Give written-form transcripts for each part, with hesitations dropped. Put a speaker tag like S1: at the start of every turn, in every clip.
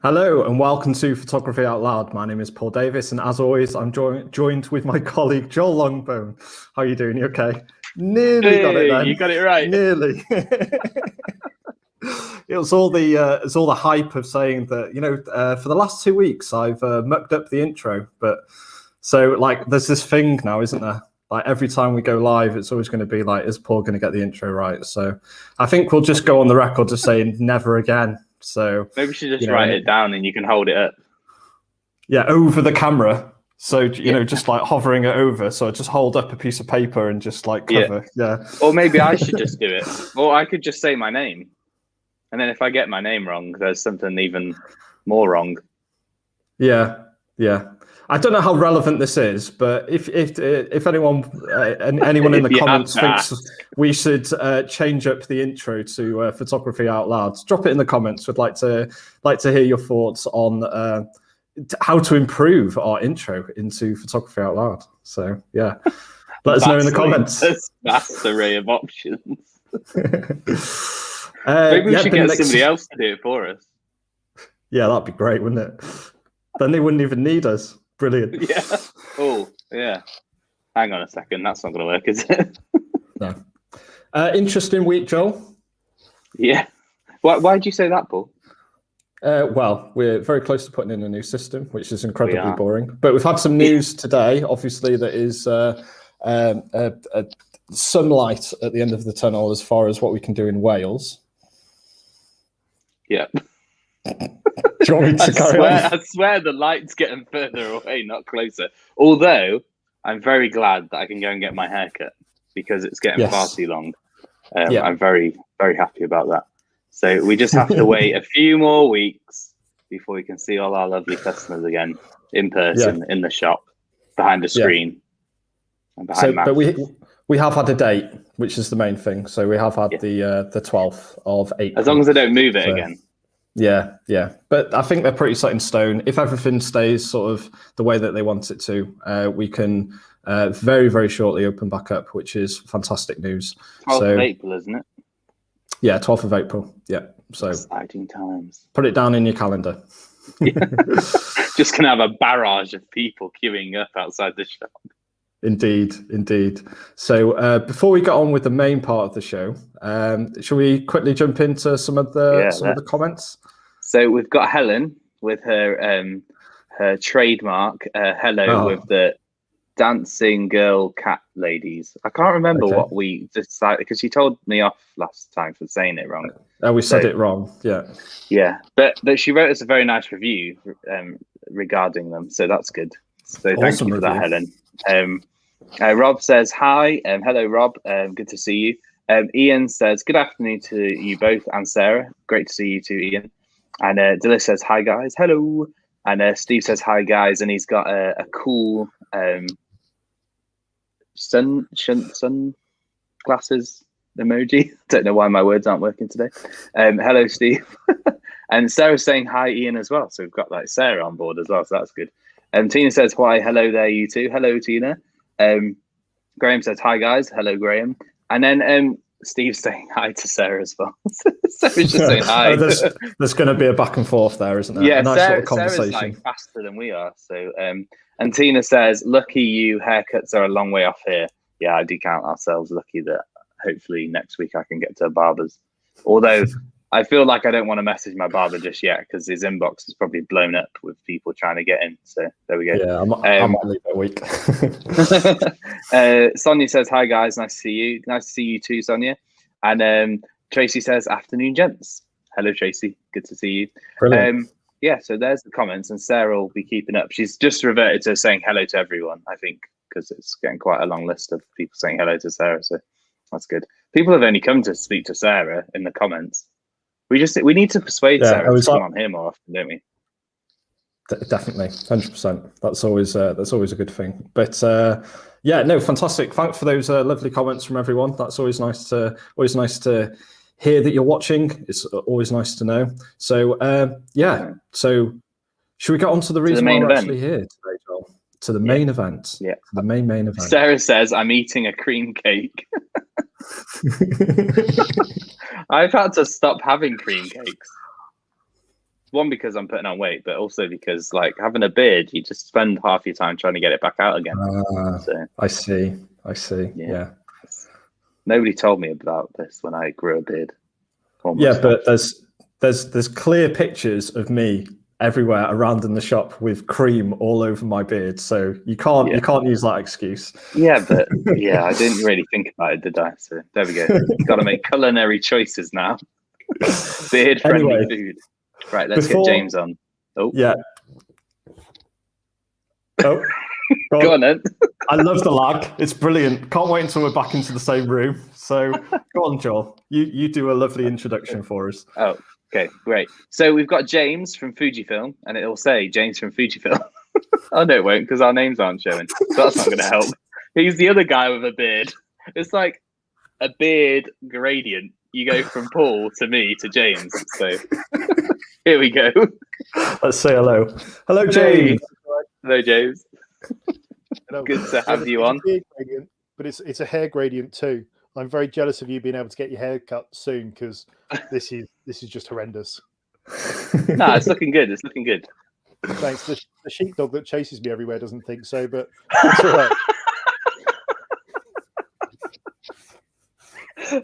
S1: Hello and welcome to Photography Out Loud. My name is Paul Davis, and as always, I'm joined with my colleague Joel Longbone. How are you doing? You okay? Nearly got it then.
S2: You got it right.
S1: Nearly. It was all the hype of saying that for the last 2 weeks I've mucked up the intro, but so like there's this thing now, isn't there? Like every time we go live, it's always going to be like, is Paul going to get the intro right? So I think we'll just go on the record just saying never again. So
S2: maybe we should just write it down and you can hold it up.
S1: Yeah, over the camera. So, just like hovering it over. So I just hold up a piece of paper and just like cover. Yeah.
S2: Or maybe I should just do it. Or I could just say my name. And then if I get my name wrong, there's something even more wrong.
S1: Yeah. I don't know how relevant this is, but if anyone in the comments thinks we should change up the intro to Photography Out Loud, drop it in the comments. We'd like to hear your thoughts on how to improve our intro into Photography Out Loud. So yeah, let us know in the comments.
S2: Vast array of options. Maybe we should get somebody else to do it for us.
S1: Yeah, that'd be great, wouldn't it? Then they wouldn't even need us. Brilliant.
S2: Yeah. Oh, yeah. Hang on a second. That's not going to work, is it?
S1: No. Interesting week, Joel.
S2: Yeah. Why did you say that, Paul?
S1: Well, we're very close to putting in a new system, which is incredibly boring. But we've had some news today, obviously, that is sunlight at the end of the tunnel as far as what we can do in Wales.
S2: Yeah.
S1: Do you want me to carry on?
S2: I swear the light's getting further away, not closer. Although I'm very glad that I can go and get my hair cut because it's getting far too long. I'm very, very happy about that. So we just have to wait a few more weeks before we can see all our lovely customers again in person in the shop, behind the screen, and behind masks.
S1: But we have had a date, which is the main thing. So we have had the 12th of April.
S2: As long as they don't move it again.
S1: Yeah. But I think they're pretty set in stone. If everything stays sort of the way that they want it to, we can very, very shortly open back up, which is fantastic news.
S2: 12th of April, isn't it?
S1: Yeah, 12th of April. Yeah. So
S2: exciting times.
S1: Put it down in your calendar.
S2: Yeah. Just going to have a barrage of people queuing up outside the shop.
S1: Indeed. So before we get on with the main part of the show, shall we quickly jump into some of the comments?
S2: So we've got Helen with her trademark hello with the dancing girl cat ladies. I can't remember what we decided because she told me off last time for saying it wrong.
S1: We said it wrong.
S2: Yeah, but she wrote us a very nice review regarding them, so that's good. So thank you for that, Helen. Rob says hi. Hello, Rob. Good to see you. Ian says good afternoon to you both and Sarah. Great to see you too, Ian. And Dilla says hi, guys. Hello. And Steve says hi, guys. And he's got a cool sun glasses emoji. Don't know why my words aren't working today. Hello, Steve. And Sarah's saying hi, Ian, as well. So we've got like Sarah on board as well. So that's good. Tina says why. Hello there, you two. Hello, Tina. Graham says hi, guys. Hello, Graham. And then Steve's saying hi to Sarah as well. Sarah's just saying hi.
S1: There's going to be a back and forth there, isn't there?
S2: Yeah,
S1: a nice little conversation.
S2: Sarah's like faster than we are. So and Tina says, lucky you, haircuts are a long way off here. Yeah, I do count ourselves lucky that hopefully next week I can get to a barber's. Although I feel like I don't want to message my barber just yet because his inbox is probably blown up with people trying to get in. So there we go.
S1: Yeah, I might leave it a week.
S2: Sonia says, hi, guys. Nice to see you. Nice to see you too, Sonia. And Tracy says, afternoon, gents. Hello, Tracy. Good to see you.
S1: Brilliant.
S2: Yeah, so there's the comments, and Sarah will be keeping up. She's just reverted to saying hello to everyone, I think, because it's getting quite a long list of people saying hello to Sarah. So that's good. People have only come to speak to Sarah in the comments. We need to persuade Sarah to come on here more often, don't we?
S1: Definitely, 100%. That's always a good thing. But fantastic. Thanks for those lovely comments from everyone. That's always nice to hear that you're watching. It's always nice to know. So So should we get on to the reason why we're actually here today, Joel? To the main event.
S2: Yeah.
S1: The main event.
S2: Sarah says, I'm eating a cream cake. I've had to stop having cream cakes. One, because I'm putting on weight, but also because like having a beard, you just spend half your time trying to get it back out again. So
S1: I see. Yeah.
S2: Nobody told me about this when I grew a beard.
S1: Yeah, but there's clear pictures of me everywhere around in the shop with cream all over my beard, so you can't use that excuse.
S2: Yeah, but I didn't really think about it, did I? So there we go. Got to make culinary choices now. Beard friendly food. Right, let's get James on. Oh
S1: yeah. Oh,
S2: go on then.
S1: I love the lag. It's brilliant. Can't wait until we're back into the same room. So go on, Joel. You do a lovely introduction for us.
S2: Oh, okay, great. So we've got James from Fujifilm, and it'll say James from Fujifilm. Oh no, it won't, because our names aren't showing. So that's not going to help. He's the other guy with a beard. It's like a beard gradient. You go from Paul to me to James. So here we go.
S1: Let's say hello. Hello, James.
S2: Hello, James.
S3: Hello.
S2: Good to have you on.
S3: Gradient, but it's a hair gradient too. I'm very jealous of you being able to get your hair cut soon, because this is just horrendous.
S2: No, it's looking good. It's looking good.
S3: Thanks. The sheepdog that chases me everywhere doesn't think so, but it's all right.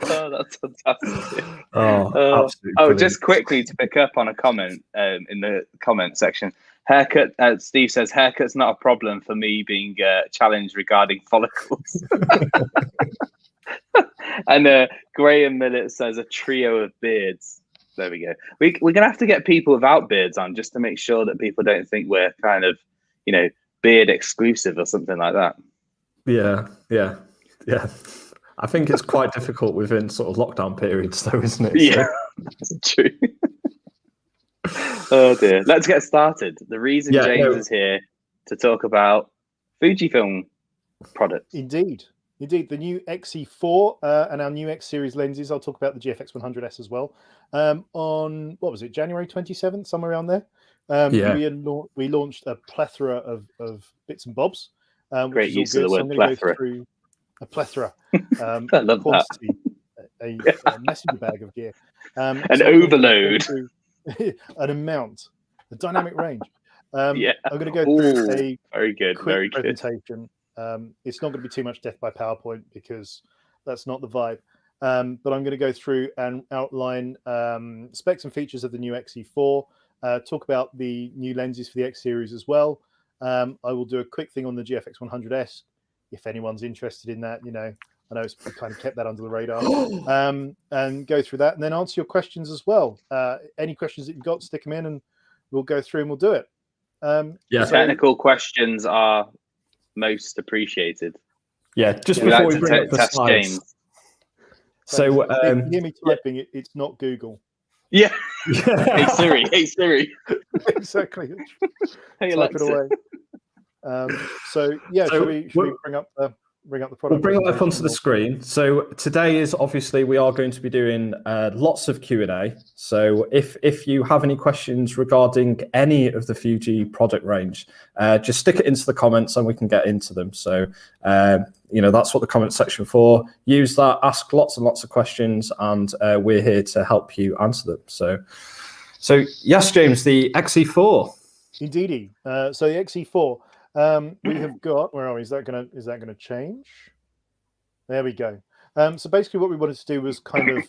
S2: Oh, that's fantastic.
S1: Absolutely.
S2: Just quickly to pick up on a comment in the comment section. Haircut. Steve says haircut's not a problem for me being challenged regarding follicles. And Graham Millett says a trio of beards. There we go. We're gonna have to get people without beards on, just to make sure that people don't think we're kind of, beard exclusive or something like that.
S1: Yeah. I think it's quite difficult within sort of lockdown periods, though, isn't it?
S2: Yeah, that's true. Oh dear. Let's get started. The reason James is here to talk about Fujifilm products.
S3: Indeed. The new XE4 and our new X series lenses. I'll talk about the GFX 100S as well. On what was it, January 27th, somewhere around there. We launched a plethora of bits and bobs.
S2: Great use of the word plethora.
S3: A plethora.
S2: I love quantity,
S3: that. A messenger bag of gear.
S2: An overload.
S3: An amount. A dynamic range. I'm going to go through a
S2: very good
S3: presentation. It's not going to be too much death by PowerPoint, because that's not the vibe. But I'm going to go through and outline specs and features of the new XE4. Talk about the new lenses for the X series as well. I will do a quick thing on the GFX 100S. If anyone's interested in that, I know it's kind of kept that under the radar, and go through that, and then answer your questions as well. Any questions that you've got, stick them in, and we'll go through and we'll do it.
S2: Technical questions are most appreciated.
S1: Yeah, just before we bring up the
S2: test
S1: slides.
S2: James.
S3: So if you hear me typing, it's not Google.
S2: Yeah. Hey Siri.
S3: Exactly.
S2: Hey
S3: Type
S2: Alexa.
S3: it away. Should we bring up the product?
S1: We'll bring it up onto the screen. So today is obviously we are going to be doing lots of Q&A. So if you have any questions regarding any of the Fuji product range, just stick it into the comments and we can get into them. So that's what the comment section for. Use that, ask lots and lots of questions, and we're here to help you answer them. So yes, James, the XE4.
S3: Indeedy. So the XE4. We have got, where are we? Is that gonna change? There we go. So basically what we wanted to do was kind of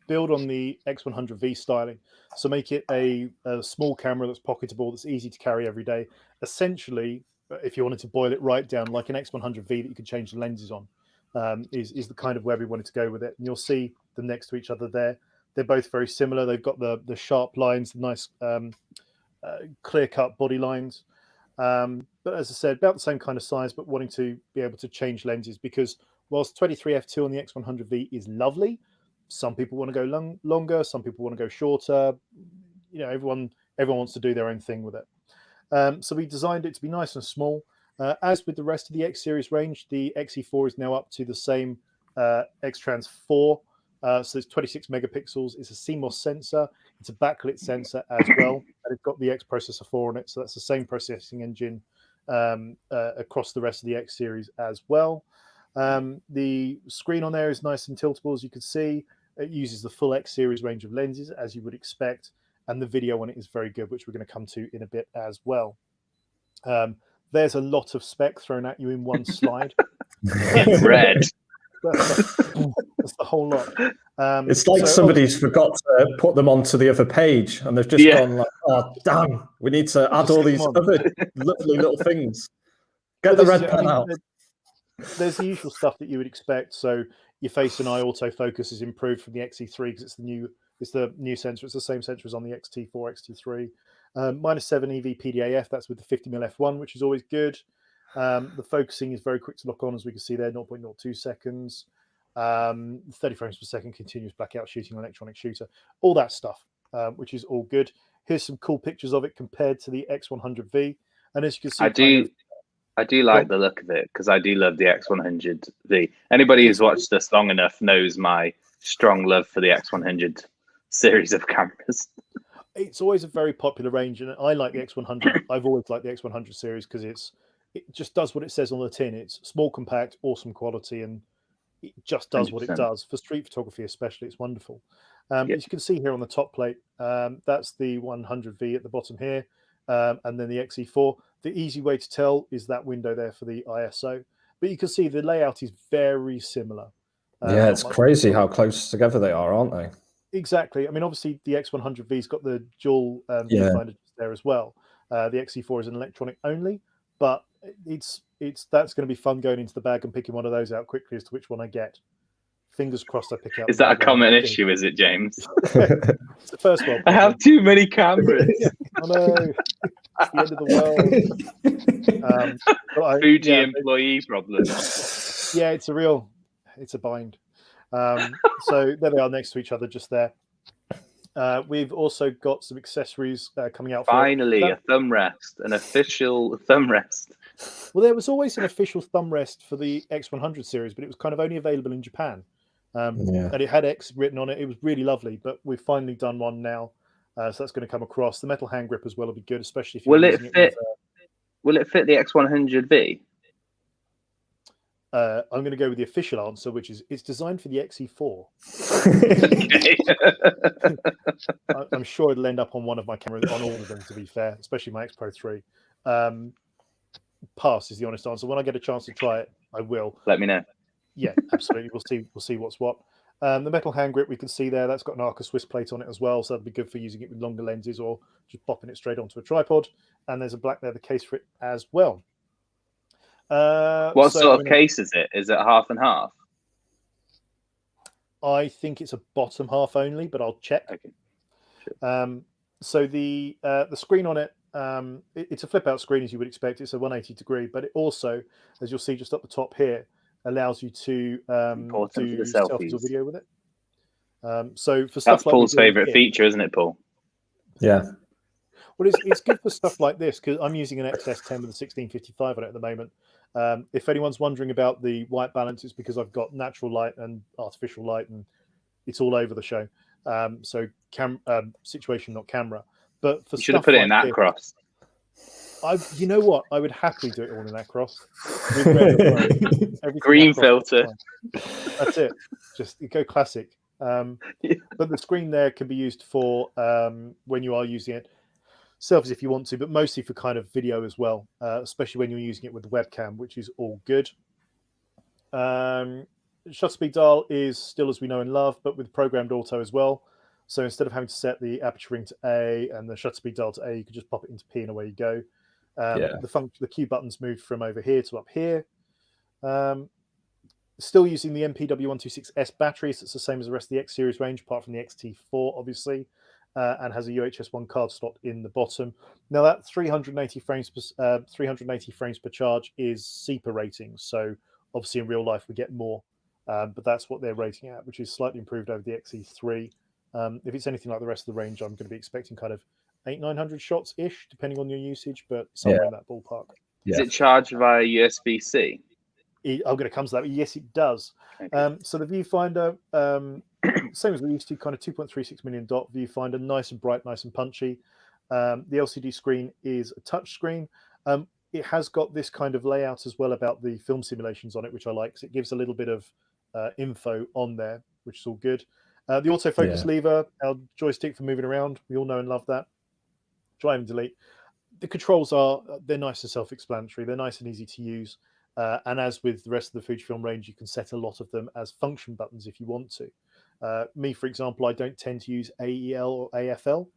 S3: build on the X100V styling. So make it a small camera that's pocketable, that's easy to carry every day. Essentially, if you wanted to boil it right down, like an X100V that you could change the lenses on, is the kind of where we wanted to go with it. And you'll see them next to each other there. They're both very similar. They've got the sharp lines, the nice clear-cut body lines. But as I said, about the same kind of size, but wanting to be able to change lenses, because whilst 23f2 on the X100V is lovely, some people want to go longer, some people want to go shorter. Everyone wants to do their own thing with it. So we designed it to be nice and small. As with the rest of the X series range, the XE4 is now up to the same X-Trans 4. So it's 26 megapixels. It's a CMOS sensor. It's a backlit sensor as well. And it's got the X processor 4 on it. So that's the same processing engine across the rest of the X series as well. The screen on there is nice and tiltable, as you can see. It uses the full X series range of lenses, as you would expect. and the video on it is very good, which we're going to come to in a bit as well. There's a lot of spec thrown at you in one slide.
S2: Red.
S3: That's the whole lot.
S1: It's like somebody's forgot to put them onto the other page, and they've just gone like, "Oh, damn! We need to add all these other lovely little things." Get the red pen out.
S3: There's the usual stuff that you would expect. So your face and eye autofocus is improved from the XT3 because it's the new sensor. It's the same sensor as on the XT4, XT3. -7 EV PDAF. That's with the 50mm f1, which is always good. The focusing is very quick to lock on, as we can see there, 0.02 seconds. 30 frames per second, continuous blackout shooting, electronic shooter, all that stuff, which is all good. Here's some cool pictures of it compared to the X100V, and as you can see,
S2: I do like the look of it because I do love the X100V. Anybody who's watched this long enough knows my strong love for the X100 series of cameras.
S3: It's always a very popular range, and I like the X100. I've always liked the X100 series because it just does what it says on the tin. It's small, compact, awesome quality, and it just does 100%. What it does. For street photography especially, it's wonderful. As you can see here on the top plate, that's the 100V at the bottom here, and then the XE4. The easy way to tell is that window there for the ISO. But you can see the layout is very similar.
S1: Yeah, it's crazy how close together they are, aren't they?
S3: Exactly. I mean, obviously, the X100V's got the dual viewfinder there as well. The XE4 is an electronic only, but that's going to be fun going into the bag and picking one of those out quickly as to which one I get. Fingers crossed I pick out.
S2: Is that a common issue, is it, James?
S3: It's the first one.
S2: I have too many cameras.
S3: I know. It's the end of the world.
S2: Fuji employee problem.
S3: Yeah, it's a bind. So there they are next to each other just there. We've also got some accessories coming out.
S2: Finally, a thumb rest, an official thumb rest.
S3: Well, there was always an official thumb rest for the X100 series, but it was kind of only available in Japan. And it had X written on it. It was really lovely, but we've finally done one now. So that's going to come across. The metal hand grip as well will be good, especially if you're using it.
S2: Will it fit the X100V?
S3: I'm going to go with the official answer, which is it's designed for the XE4. I'm sure it'll end up on one of my cameras, on all of them, to be fair, especially my X Pro 3. Pass is the honest answer. When I get a chance to try it, I will.
S2: Let me know.
S3: Yeah, absolutely. We'll see what's what. The metal hand grip we can see there, that's got an Arca Swiss plate on it as well, so that'd be good for using it with longer lenses or just popping it straight onto a tripod. And there's a black leather case for it as well.
S2: What sort of case is it? Is it half and half?
S3: I think it's a bottom half only, but I'll check.
S2: Okay. Sure.
S3: So the screen on it, it's a flip out screen as you would expect. It's a 180 degree, but it also, as you'll see just up the top here, allows you to do selfies or video with it. So for stuff
S2: that's Paul's favourite feature, isn't it, Paul?
S1: Yeah.
S3: Well, it's good for stuff like this because I'm using an XS10 with a 1655 on it at the moment. If anyone's wondering about the white balance, it's because I've got natural light and artificial light, and it's all over the show. So situation, not camera. But for
S2: you should have put it in Acros.
S3: You know what? I would happily do it all in Acros.
S2: Green filter.
S3: That's it. Just go classic. But the screen there can be used for when you are using it. Selfies if you want to, but mostly for kind of video as well, especially when you're using it with the webcam, which is all good. Shutter speed dial is still as we know and love, but with programmed auto as well. So instead of having to set the aperture ring to A and the shutter speed dial to A, you can just pop it into P and away you go. The Q button's moved from over here to up here. Still using the MPW126S batteries. It's the same as the rest of the X series range, apart from the XT4, obviously. And has a UHS-1 card slot in the bottom. Now that 380 frames per charge is SEPA rating, so obviously in real life we get more, but that's what they're rating at, which is slightly improved over the XE3. If it's anything like the rest of the range, I'm going to be expecting kind of 800-900 shots ish, depending on your usage, but somewhere in that ballpark.
S2: Is it charged via USB-C?
S3: I'm going to come to that, but yes, it does. Okay. So the viewfinder, same as we used to, kind of 2.36 million dot viewfinder, nice and bright, nice and punchy. The LCD screen is a touch screen. It has got this kind of layout as well about the film simulations on it, which I like, because it gives a little bit of info on there, which is all good. The autofocus lever, our joystick for moving around, we all know and love that. Drive and delete. The controls they're nice and self-explanatory. They're nice and easy to use. And as with the rest of the Fujifilm range, you can set a lot of them as function buttons if you want to. Me, for example, I don't tend to use AEL or AFL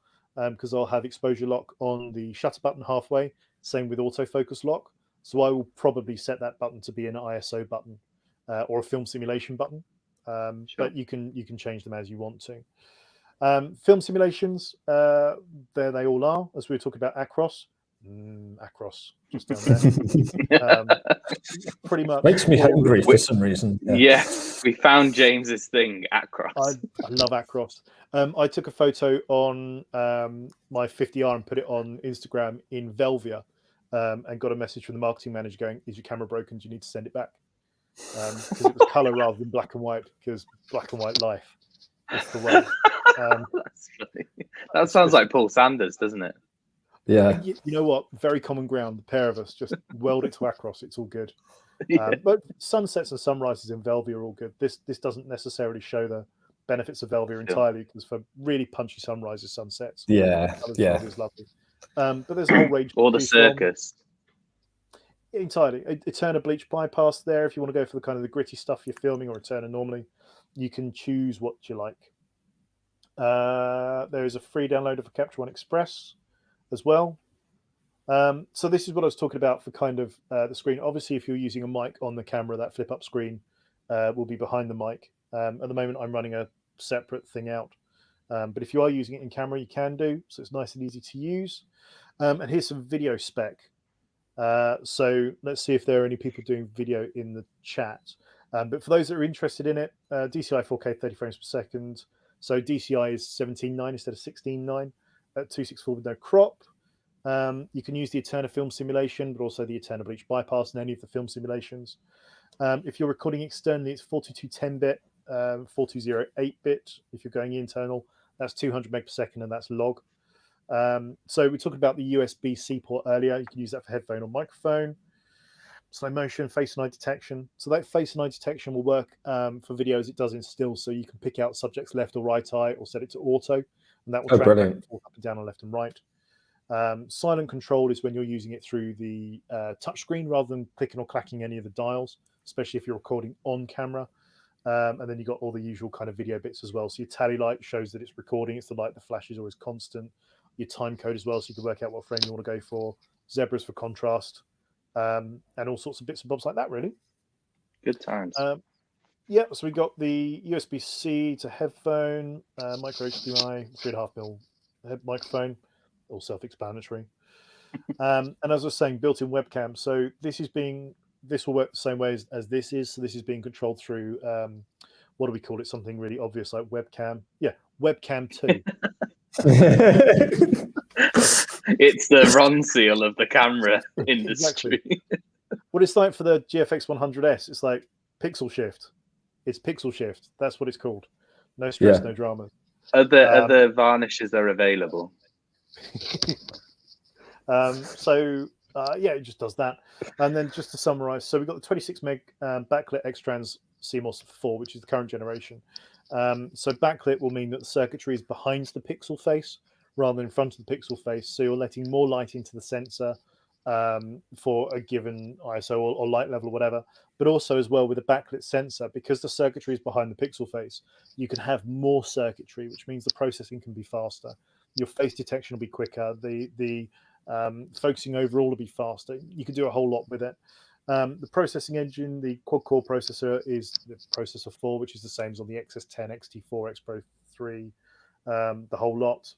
S3: because I'll have exposure lock on the shutter button halfway. Same with autofocus lock. So I will probably set that button to be an ISO button or a film simulation button. Sure. But you can change them as you want to. Film simulations, there they all are. As we were talking about Acros. Acros, just down there. Pretty much
S1: makes me hungry for some reason.
S2: Yeah, we found James's thing, Acros.
S3: I love Acros. I took a photo on my 50R and put it on Instagram in Velvia, and got a message from the marketing manager going, "Is your camera broken? Do you need to send it back?" Because it was color rather than black and white. Because black and white life is the way.
S2: That's funny. That sounds like Paul Sanders, doesn't it?
S1: Yeah.
S3: You know what? Very common ground. The pair of us just weld it to Acros. It's all good. But sunsets and sunrises in Velvia are all good. This doesn't necessarily show the benefits of Velvia entirely, because for really punchy sunrises, sunsets, Velvia is lovely. But there's a whole range.
S2: Or the circus.
S3: Entirely. Eterna bleach bypass there. If you want to go for the kind of the gritty stuff you're filming, or Eterna normally, you can choose what you like. There is a free downloader for Capture One Express as well. So this is what I was talking about for kind of the screen. Obviously, if you're using a mic on the camera, that flip up screen will be behind the mic. At the moment, I'm running a separate thing out. But if you are using it in camera, you can do. So it's nice and easy to use. And here's some video spec. So let's see if there are any people doing video in the chat. But for those that are interested in it, DCI 4K 30 frames per second. So DCI is 17:9 instead of 16:9 at 264 with no crop. You can use the Eterna film simulation, but also the Eterna bleach bypass in any of the film simulations. If you're recording externally, it's 4210-bit, 4208-bit. If you're going internal, that's 200 meg per second, and that's log. So we talked about the USB-C port earlier. You can use that for headphone or microphone. Slow motion, face and eye detection. So that face and eye detection will work for videos. It does in still, so you can pick out subjects left or right eye, or set it to auto, and that will track back and forth, up and down, and left and right. Silent control is when you're using it through the touch screen rather than clicking or clacking any of the dials, especially if you're recording on camera. And then you've got all the usual kind of video bits as well. So your tally light shows that it's recording. It's the light that flashes, always constant. Your time code as well, so you can work out what frame you want to go for. Zebras for contrast, and all sorts of bits and bobs like that, really.
S2: Good times.
S3: Yeah, so we got the USB-C to headphone, micro HDMI, 3.5mm head microphone, all self-explanatory. And as I was saying, built-in webcam. So this will work the same way as this is. So this is being controlled through what do we call it? Something really obvious like webcam. Yeah, webcam 2.
S2: It's the Ron seal of the camera industry.
S3: Exactly. What it's like for the GFX 100S, it's like pixel shift. It's pixel shift. That's what it's called. No stress, no drama.
S2: Other varnishes are available.
S3: It just does that. And then just to summarize, so we've got the 26 meg backlit X-Trans CMOS 4, which is the current generation. So backlit will mean that the circuitry is behind the pixel face rather than in front of the pixel face. So you're letting more light into the sensor for a given ISO or light level or whatever. But also as well with a backlit sensor, because the circuitry is behind the pixel face, you can have more circuitry, which means the processing can be faster. Your face detection will be quicker. The focusing overall will be faster. You can do a whole lot with it. The processing engine, the quad-core processor, is the processor 4, which is the same as on the XS10, XT4, X Pro 3, the whole lot.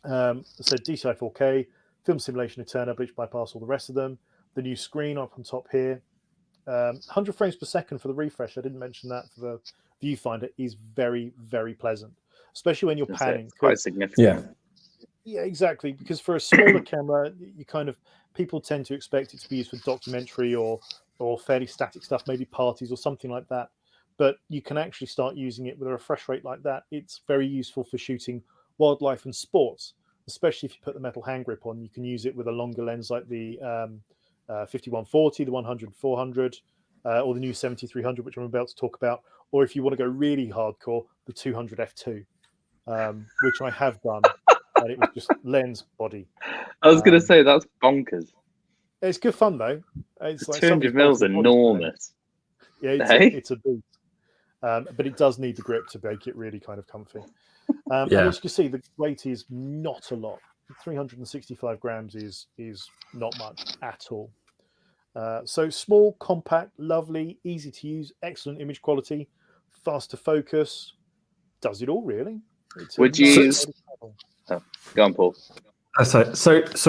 S3: So DCI 4K, film simulation, Eterna, bleach bypass, all the rest of them. The new screen up on top here. 100 frames per second for the refresh. I didn't mention that for the viewfinder. Is very, very pleasant, especially when you're panning.
S2: Quite significant.
S3: Yeah, exactly. Because for a smaller camera, people tend to expect it to be used for documentary or fairly static stuff, maybe parties or something like that. But you can actually start using it with a refresh rate like that. It's very useful for shooting wildlife and sports, especially if you put the metal hand grip on. You can use it with a longer lens like the 5140, the 100-400, or the new 70-300, which I'm about to talk about. Or if you want to go really hardcore, the 200 f2, which I have done, and it was just lens body.
S2: I was going to say that's bonkers.
S3: It's good fun though. It's like
S2: 200 mils enormous.
S3: Yeah, it's a beast. But it does need the grip to make it really kind of comfy. And as you can see, the weight is not a lot. 365 grams is not much at all. So small, compact, lovely, easy to use, excellent image quality, fast to focus, does it all really.
S2: Would you? Go on, Paul.
S1: So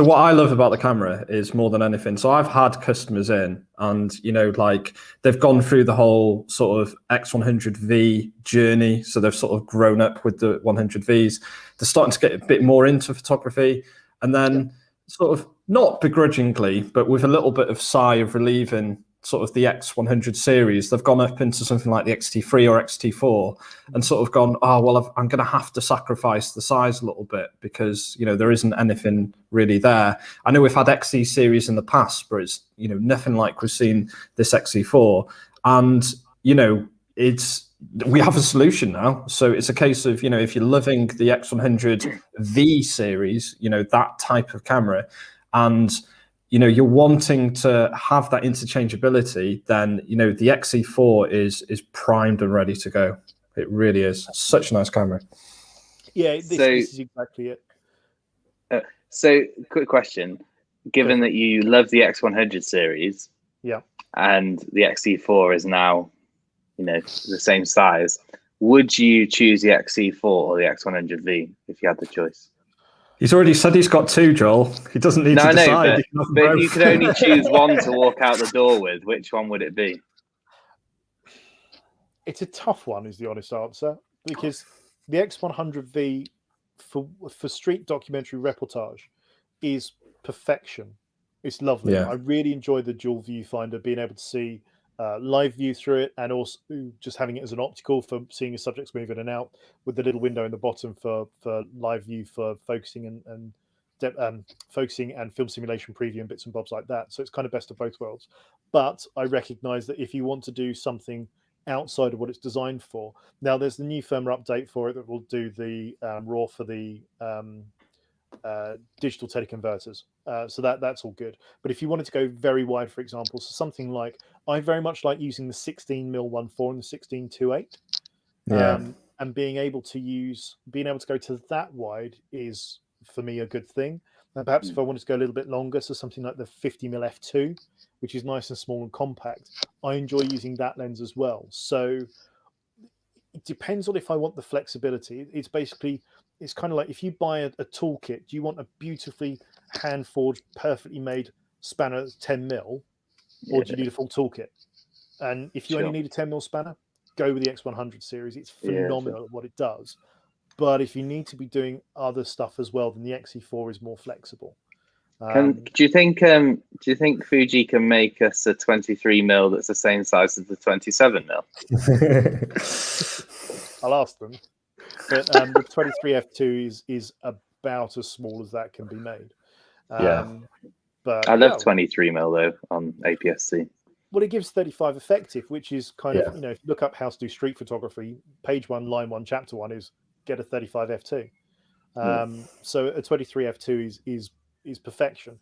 S1: what I love about the camera is more than anything. So I've had customers in, and like they've gone through the whole sort of X100V journey. So they've sort of grown up with the 100Vs. They're starting to get a bit more into photography, and then sort of not begrudgingly, but with a little bit of sigh of relief in sort of the X100 series, they've gone up into something like the XT3 or XT4 and sort of gone, oh, well, I'm going to have to sacrifice the size a little bit because, there isn't anything really there. I know we've had XE series in the past, but it's, nothing like we've seen this XE4. And, we have a solution now. So it's a case of, if you're loving the X100V series, that type of camera, and you're wanting to have that interchangeability, then the XE4 is primed and ready to go. It really is such a nice camera.
S3: Yeah, this is exactly it.
S2: So, quick question: given that you love the X100 series, and the XE4 is now, the same size, would you choose the XE4 or the X100V if you had the choice?
S1: He's already said he's got two, Joel. He doesn't need to decide.
S2: But if you could only choose one to walk out the door with, which one would it be?
S3: It's a tough one, is the honest answer, because the X100V for street documentary reportage is perfection. It's lovely.
S1: Yeah.
S3: I really enjoy the dual viewfinder, being able to see live view through it, and also just having it as an optical for seeing your subjects move in and out, with the little window in the bottom for live view for focusing and focusing and film simulation preview and bits and bobs like that. So it's kind of best of both worlds. But I recognize that if you want to do something outside of what it's designed for, now there's the new firmware update for it that will do the RAW for the digital teleconverters, so that's all good. But if you wanted to go very wide, for example, so something like, I very much like using the 16mm 1.4 and the 16.2.8, and being able to go to that wide is for me a good thing. And perhaps if I wanted to go a little bit longer, so something like the 50mm f2, which is nice and small and compact, I enjoy using that lens as well. So it depends on if I want the flexibility. It's kind of like, if you buy a toolkit, do you want a beautifully hand forged, perfectly made spanner that's 10mm, or do you need a full toolkit? And if you only need a 10mm spanner, go with the X100 series. It's phenomenal at what it does. But if you need to be doing other stuff as well, then the XE4 is more flexible.
S2: Do you think Fuji can make us a 23mm that's the same size as the 27mm?
S3: I'll ask them. But the 23f2 is about as small as that can be made. But
S2: I love 23mm though on APS-C.
S3: Well, it gives 35 effective, which is kind of, if you look up how to do street photography, page 1, line 1, chapter 1 is get a 35 f2. So a 23 f2 is perfection.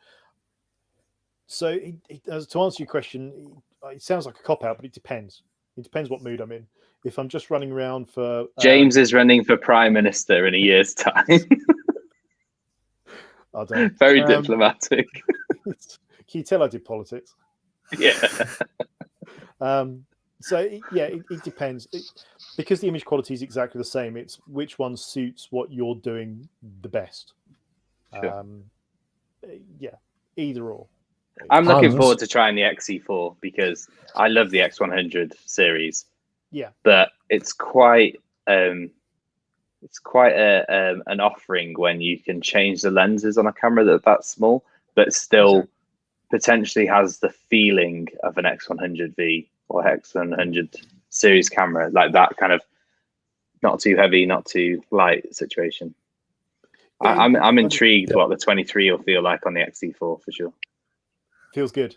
S3: So to answer your question, it sounds like a cop out, but it depends. It depends what mood I'm in. If I'm just running around for
S2: James is running for Prime Minister in a year's time.
S3: I don't.
S2: Very diplomatic.
S3: Can you tell I did politics?
S2: Yeah.
S3: So it depends. Because the image quality is exactly the same. It's which one suits what you're doing the best.
S2: Sure.
S3: Either or.
S2: I'm looking forward to trying the XE4 because I love the X100 series.
S3: Yeah,
S2: but it's quite an offering when you can change the lenses on a camera that's small, but still potentially has the feeling of an X100V or X100 series camera, like that kind of not too heavy, not too light situation. I'm intrigued what the 23 will feel like on the XE4 for sure.
S3: Feels good.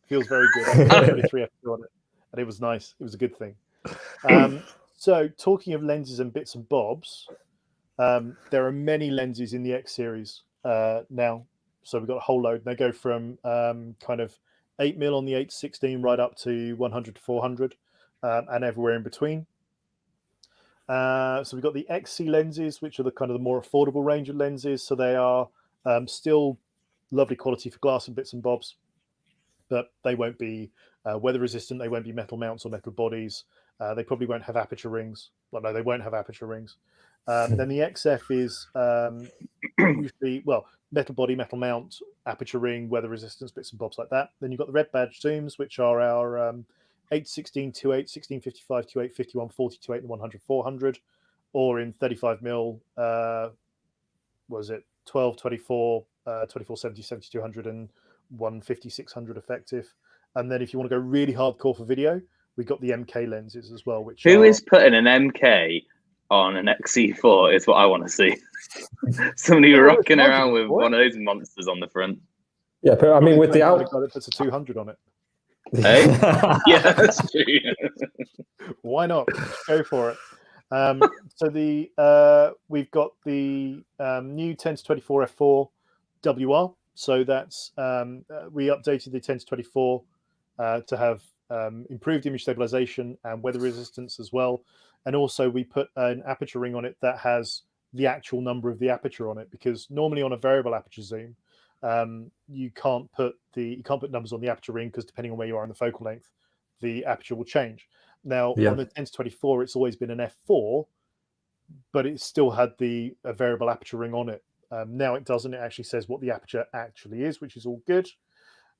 S3: Feels very good. I had 23 on it, and it was nice. It was a good thing. So, talking of lenses and bits and bobs, there are many lenses in the X series now. So we've got a whole load. They go from kind of 8mm on the 8-16 right up to 100 to 400 and everywhere in between. So we've got the XC lenses, which are the kind of the more affordable range of lenses. So they are still lovely quality for glass and bits and bobs, but they won't be weather resistant. They won't be metal mounts or metal bodies. They probably won't have aperture rings. Well, no, they won't have aperture rings. Then the XF is usually, well, metal body, metal mount, aperture ring, weather resistance, bits and bobs like that. Then you've got the red badge zooms, which are our 8-16, 2.8, 1655, 2.8, 51, 40, 2.8, and 100, 400, or in 35mm, was it 12, 24, 24, 70, 7200, and 150, 600 effective. And then if you want to go really hardcore for video, we've got the MK lenses as well. Which
S2: Who is putting an MK on an XC4 is what I want to see. Somebody rocking around with one of those monsters on the front.
S1: Yeah, but I mean, with the
S3: it puts a 200 on it.
S2: Hey? Yeah, that's true.
S3: Why not? Go for it. So we've got the new 10-24 f4 WR. So that's we updated the 10-24 to have improved image stabilization and weather resistance as well. And also we put an aperture ring on it that has the actual number of the aperture on it, because normally on a variable aperture zoom, you can't put numbers on the aperture ring, because depending on where you are in the focal length, the aperture will change. Now on the 10-24, it's always been an f4, but it still had a variable aperture ring on it. Now it doesn't. It actually says what the aperture actually is, which is all good.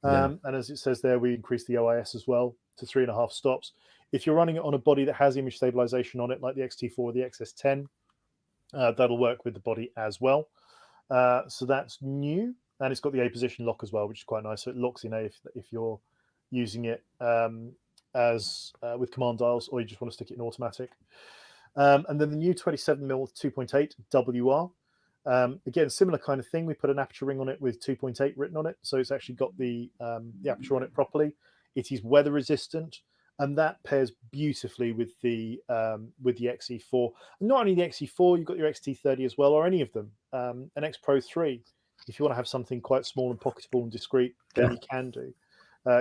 S3: And as it says there, we increased the OIS as well to 3.5 stops. If you're running it on a body that has image stabilization on it, like the XT4 or the XS10, that'll work with the body as well. So that's new. And it's got the A position lock as well, which is quite nice. So it locks in A if you're using it as with command dials, or you just want to stick it in automatic. And then the new 27mm 2.8 WR. Again, similar kind of thing. We put an aperture ring on it with 2.8 written on it, so it's actually got the aperture on it properly. It is weather resistant, and that pairs beautifully with the XE4. And not only the XE4, you've got your XT30 as well, or any of them. An X Pro 3, if you want to have something quite small and pocketable and discreet, then you can do.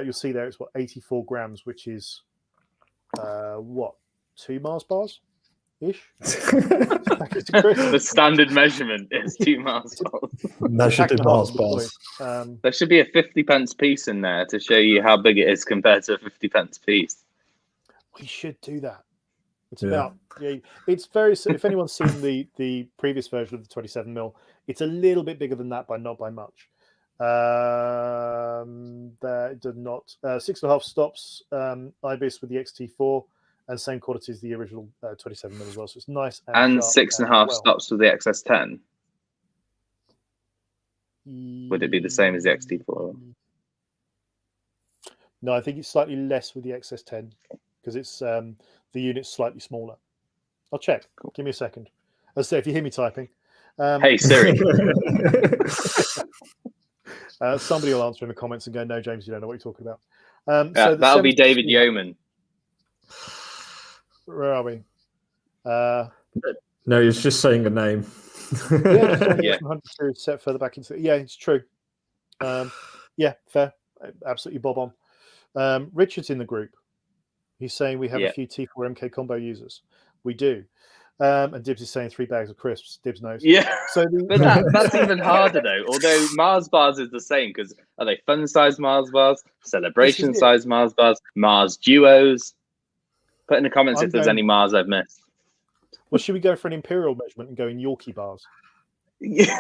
S3: You'll see there it's 84 grams, which is 2 Mars bars ish.
S2: The standard measurement is 2 Mars bars.
S1: Measured in Mars bars.
S2: There should be a 50p piece in there to show you how big it is compared to a 50p piece.
S3: We should do that. It's about it's very. If anyone's seen the previous version of the 27mm, it's a little bit bigger than that, but not by much. That did not 6.5 stops IBIS with the XT4, and same quality as the original 27mm as well. So it's nice and
S2: 6.5 stops with the XS10. Would it be the same as the XT4?
S3: No, I think it's slightly less with the XS10 because it's the unit's slightly smaller. I'll check. Cool. Give me a second. As I say, if you hear me typing.
S2: Hey Siri.
S3: Somebody will answer in the comments and go, "No, James, you don't know what you're talking about."
S2: So that'll be David Yeoman.
S3: Where are we?
S1: No, he's just saying a name.
S3: Yeah. 100 set further back into. Yeah, it's true. Yeah, fair. Absolutely bob on. Richard's in the group. He's saying we have a few T4 MK combo users. We do. And Dibs is saying 3 bags of crisps. Dibs knows.
S2: Yeah.
S3: So
S2: but that's even harder though. Although Mars bars is the same, because are they fun size Mars bars, celebration size Mars bars, Mars duos? Put in the comments if there's any Mars I've missed.
S3: Well, should we go for an imperial measurement and go in Yorkie bars?
S2: Yeah.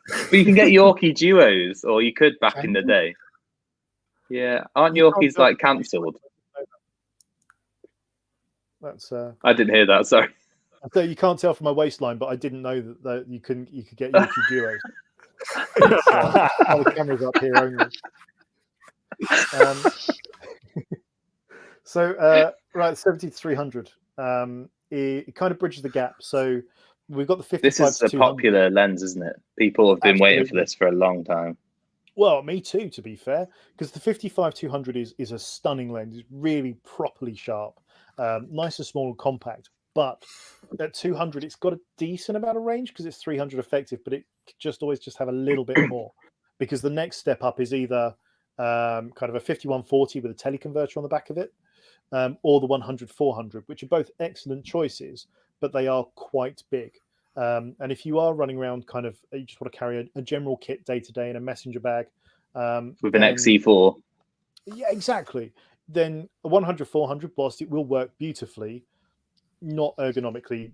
S2: But you can get Yorkie duos, or you could back in the day. Yeah, aren't Yorkies like cancelled?
S3: That's.
S2: I didn't hear that. Sorry.
S3: So you can't tell from my waistline, but I didn't know that you could get Yorkie duos. The camera's up here only. So right, 70-300. It kind of bridges the gap. So we've got the 55.
S2: This is a popular lens, isn't it? People have been waiting for this for a long time.
S3: Well, me too, to be fair, because the 55-200 is a stunning lens. It's really properly sharp, Nice and small and compact. But at 200, it's got a decent amount of range because it's 300 effective, but it just always just have a little bit more, because the next step up is either kind of a 5140 with a teleconverter on the back of it, or the 100-400, which are both excellent choices, but they are quite big. And if you are running around kind of, you just want to carry a general kit day to day in a messenger bag.
S2: With an XE4.
S3: Yeah, exactly. Then a 100-400, whilst it will work beautifully, not ergonomically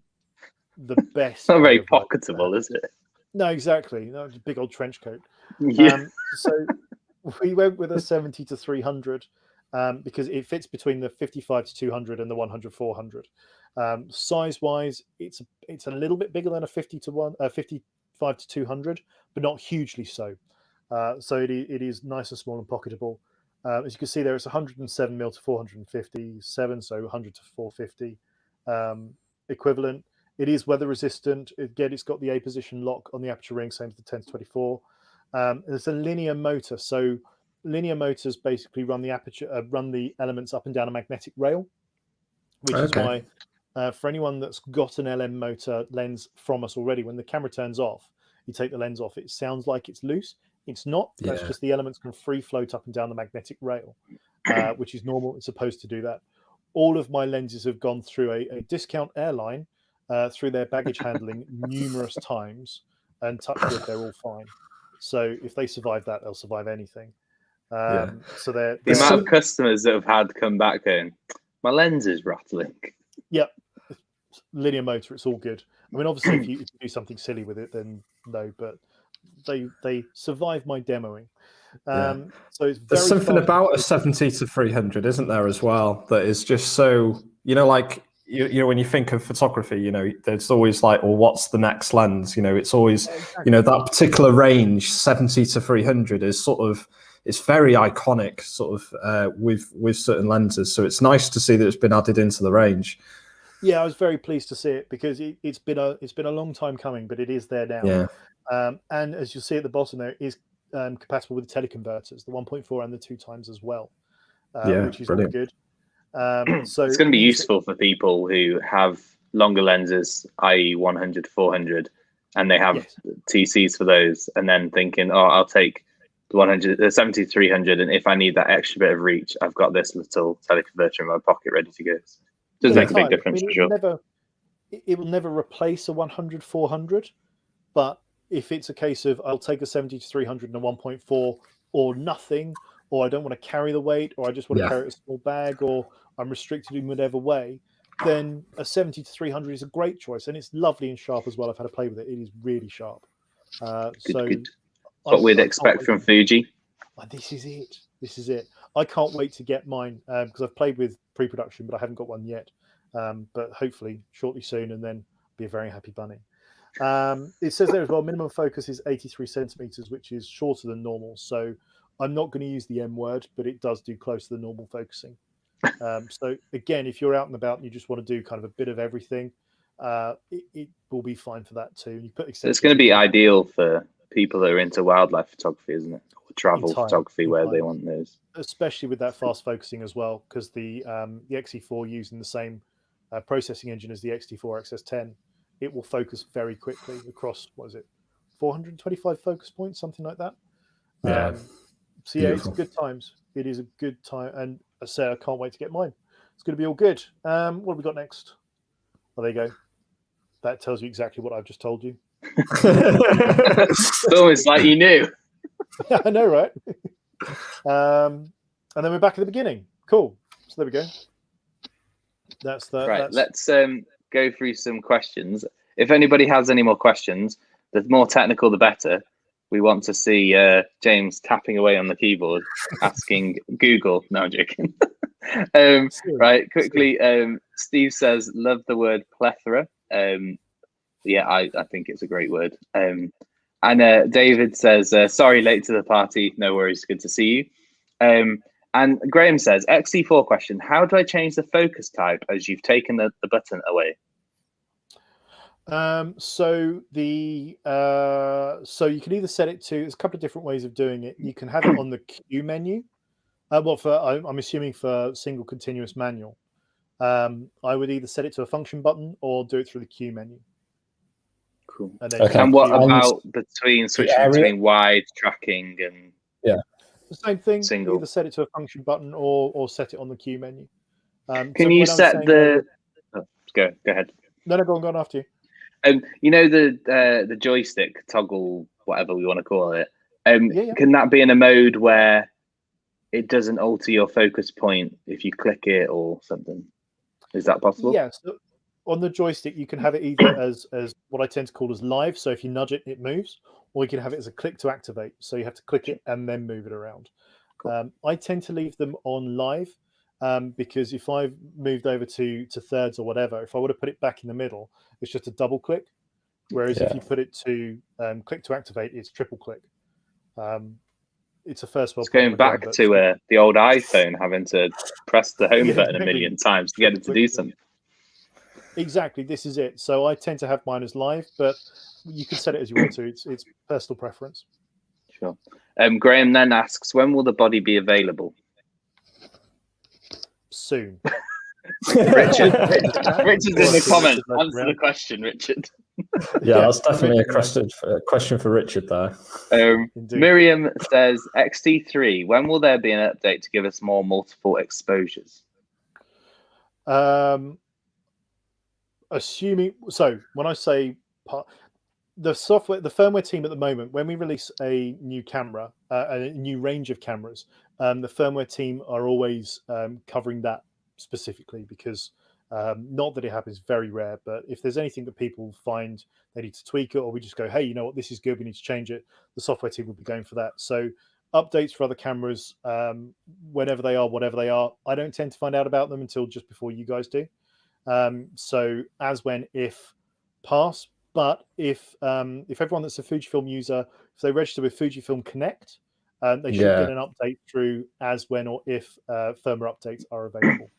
S3: the best.
S2: Not very pocketable, is it?
S3: No, exactly. No, it's a big old trench coat.
S2: Yeah.
S3: So we went with a 70-300 because it fits between the 55-200 and the 100-400. Size-wise, it's a little bit bigger than a 55-200, but not hugely so. So it is nice and small and pocketable. As you can see there, it's 107 mil to 457, so 100 to 450 equivalent. It is weather resistant. Again, it's got the A position lock on the aperture ring, same as the 10-24. It's a linear motor, so linear motors basically run the elements up and down a magnetic rail, which is why for anyone that's got an LM motor lens from us already, when the camera turns off, you take the lens off, it sounds like it's loose. It's not. That's just the elements can free float up and down the magnetic rail, which is normal. It's supposed to do that. All of my lenses have gone through a discount airline through their baggage handling numerous times, and touch wood, they're all fine. So if they survive that, they'll survive anything. So they're
S2: the amount of customers that have had come back going, my lens is rattling.
S3: Yep, linear motor, it's all good. I mean, obviously, if you do something silly with it, then no, but they survive my demoing. So it's
S1: there's something about a 70-300, isn't there, as well, that is just so, like you know, when you think of photography, there's always like, well, what's the next lens? It's always, that particular range, 70-300 is sort of, it's very iconic sort of with certain lenses. So it's nice to see that it's been added into the range.
S3: Yeah, I was very pleased to see it, because it's been a long time coming, but it is there now.
S1: Yeah.
S3: And as you'll see at the bottom there, it is compatible with the teleconverters, the 1.4 and the 2 times as well, which is brilliant. All good. So
S2: it's going to be useful for people who have longer lenses, i.e. 100-400, and they have TCs for those, and then thinking, I'll take the 70-300, and if I need that extra bit of reach, I've got this little teleconverter in my pocket ready to go. Does make a big difference, for sure.
S3: It will never replace a 100-400, but if it's a case of I'll take a 70-300 and a 1.4 or nothing, or I don't want to carry the weight, or I just want to carry it in a small bag, or I'm restricted in whatever way, then a 70-300 is a great choice, and it's lovely and sharp as well. I've had a play with it; it is really sharp.
S2: Good. What we'd expect from Fuji.
S3: This is it. This is it. I can't wait to get mine, because I've played with pre-production, but I haven't got one yet. But hopefully shortly soon, and then be a very happy bunny. It says there as well, minimum focus is 83 centimeters, which is shorter than normal. So I'm not going to use the M word, but it does do close to the normal focusing. So again, if you're out and about and you just want to do kind of a bit of everything, it will be fine for that too.
S2: It's going to be ideal for people that are into wildlife photography, isn't it? Or travel photography, where they want those.
S3: Especially with that fast focusing as well, because the XE4 using the same processing engine as the XT4 XS10, it will focus very quickly across, 425 focus points, something like that. So yeah, it's good times. It is a good time, and I say I can't wait to get mine. It's going to be all good. What have we got next? Well, there you go. That tells you exactly what I've just told you.
S2: It's almost like you knew.
S3: I know, right? And then we're back at the beginning. Cool. So there we go. That's that.
S2: Right. Let's go through some questions. If anybody has any more questions, the more technical, the better. We want to see James tapping away on the keyboard, asking Google. No, I'm joking. Right, quickly. Steve says, "Love the word plethora." Yeah, I think it's a great word. And David says, "Sorry, late to the party. No worries. Good to see you." And Graham says, "XE4 question: how do I change the focus type as you've taken the button away?"
S3: So you can either set it to, there's a couple of different ways of doing it. You can have it on the Q menu. I'm assuming for single continuous manual. I would either set it to a function button or do it through the Q menu.
S2: Cool.
S3: And
S2: what about switching between wide, tracking, and
S3: the same thing?
S2: Single.
S3: Either set it to a function button or set it on the Q menu.
S2: Can you set the? Go ahead.
S3: No, go on after you.
S2: You know the joystick toggle, whatever we want to call it. Can that be in a mode where it doesn't alter your focus point if you click it or something? Is that possible?
S3: Yes. On the joystick, you can have it either as what I tend to call as live. So if you nudge it, it moves, or you can have it as a click to activate. So you have to click it and then move it around. Cool. I tend to leave them on live because if I've moved over to thirds or whatever, if I would have put it back in the middle, it's just a double click. Whereas if you put it to click to activate, it's triple click. It's a first world.
S2: It's going back to the old iPhone, having to press the home button a million times to get it to do something.
S3: Exactly, this is it. So I tend to have mine as live, but you can set it as you want to. It's personal preference.
S2: Sure. Graham then asks, when will the body be available?
S3: Soon.
S2: Richard's in the comments. Answer the question, Richard.
S1: Yeah, that's definitely a question for Richard there.
S2: Miriam says, XT3, when will there be an update to give us more multiple exposures?
S3: Assuming so, when I say the firmware team at the moment, when we release a new camera, a new range of cameras, the firmware team are always covering that specifically because not that it happens, very rare, but if there's anything that people find they need to tweak it, or we just go, hey, you know what, this is good, we need to change it, the software team will be going for that. So updates for other cameras, whenever they are, whatever they are, I don't tend to find out about them until just before you guys do. So as when, if pass, but if everyone that's a Fujifilm user, if they register with Fujifilm Connect, they should get an update through as when or if firmware updates are available.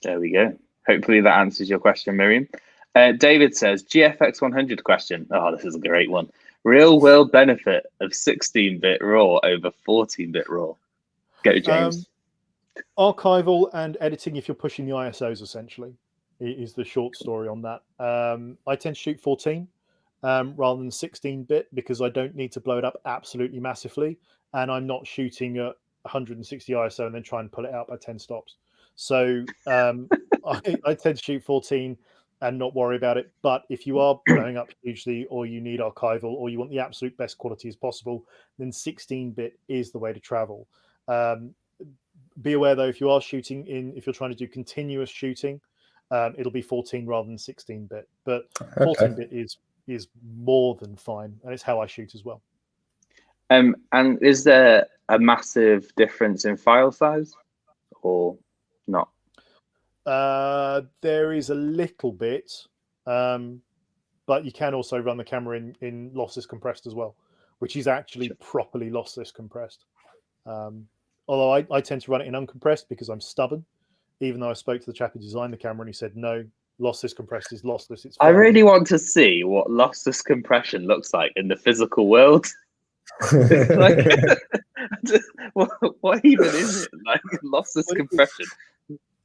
S2: There we go. Hopefully that answers your question, Miriam. David says, GFX 100 question. Oh, this is a great one. Real world benefit of 16-bit RAW over 14-bit RAW. Go, James.
S3: Archival and editing if you're pushing the ISOs, essentially, is the short story on that. I tend to shoot 14 rather than 16-bit because I don't need to blow it up absolutely massively, and I'm not shooting at 160 ISO and then try and pull it out by 10 stops. So I tend to shoot 14 and not worry about it. But if you are blowing up hugely, or you need archival, or you want the absolute best quality as possible, then 16-bit is the way to travel. Be aware though, if you are shooting if you're trying to do continuous shooting, it'll be 14 rather than 16-bit. But 14-bit is more than fine, and it's how I shoot as well.
S2: And is there a massive difference in file size, or not?
S3: There is a little bit, but you can also run the camera in lossless compressed as well, which is actually properly lossless compressed. Although I tend to run it in uncompressed because I'm stubborn, even though I spoke to the chap who designed the camera and he said, no, lossless compressed is lossless. It's fine.
S2: I really want to see what lossless compression looks like in the physical world. Like, what even is it? Like lossless compression?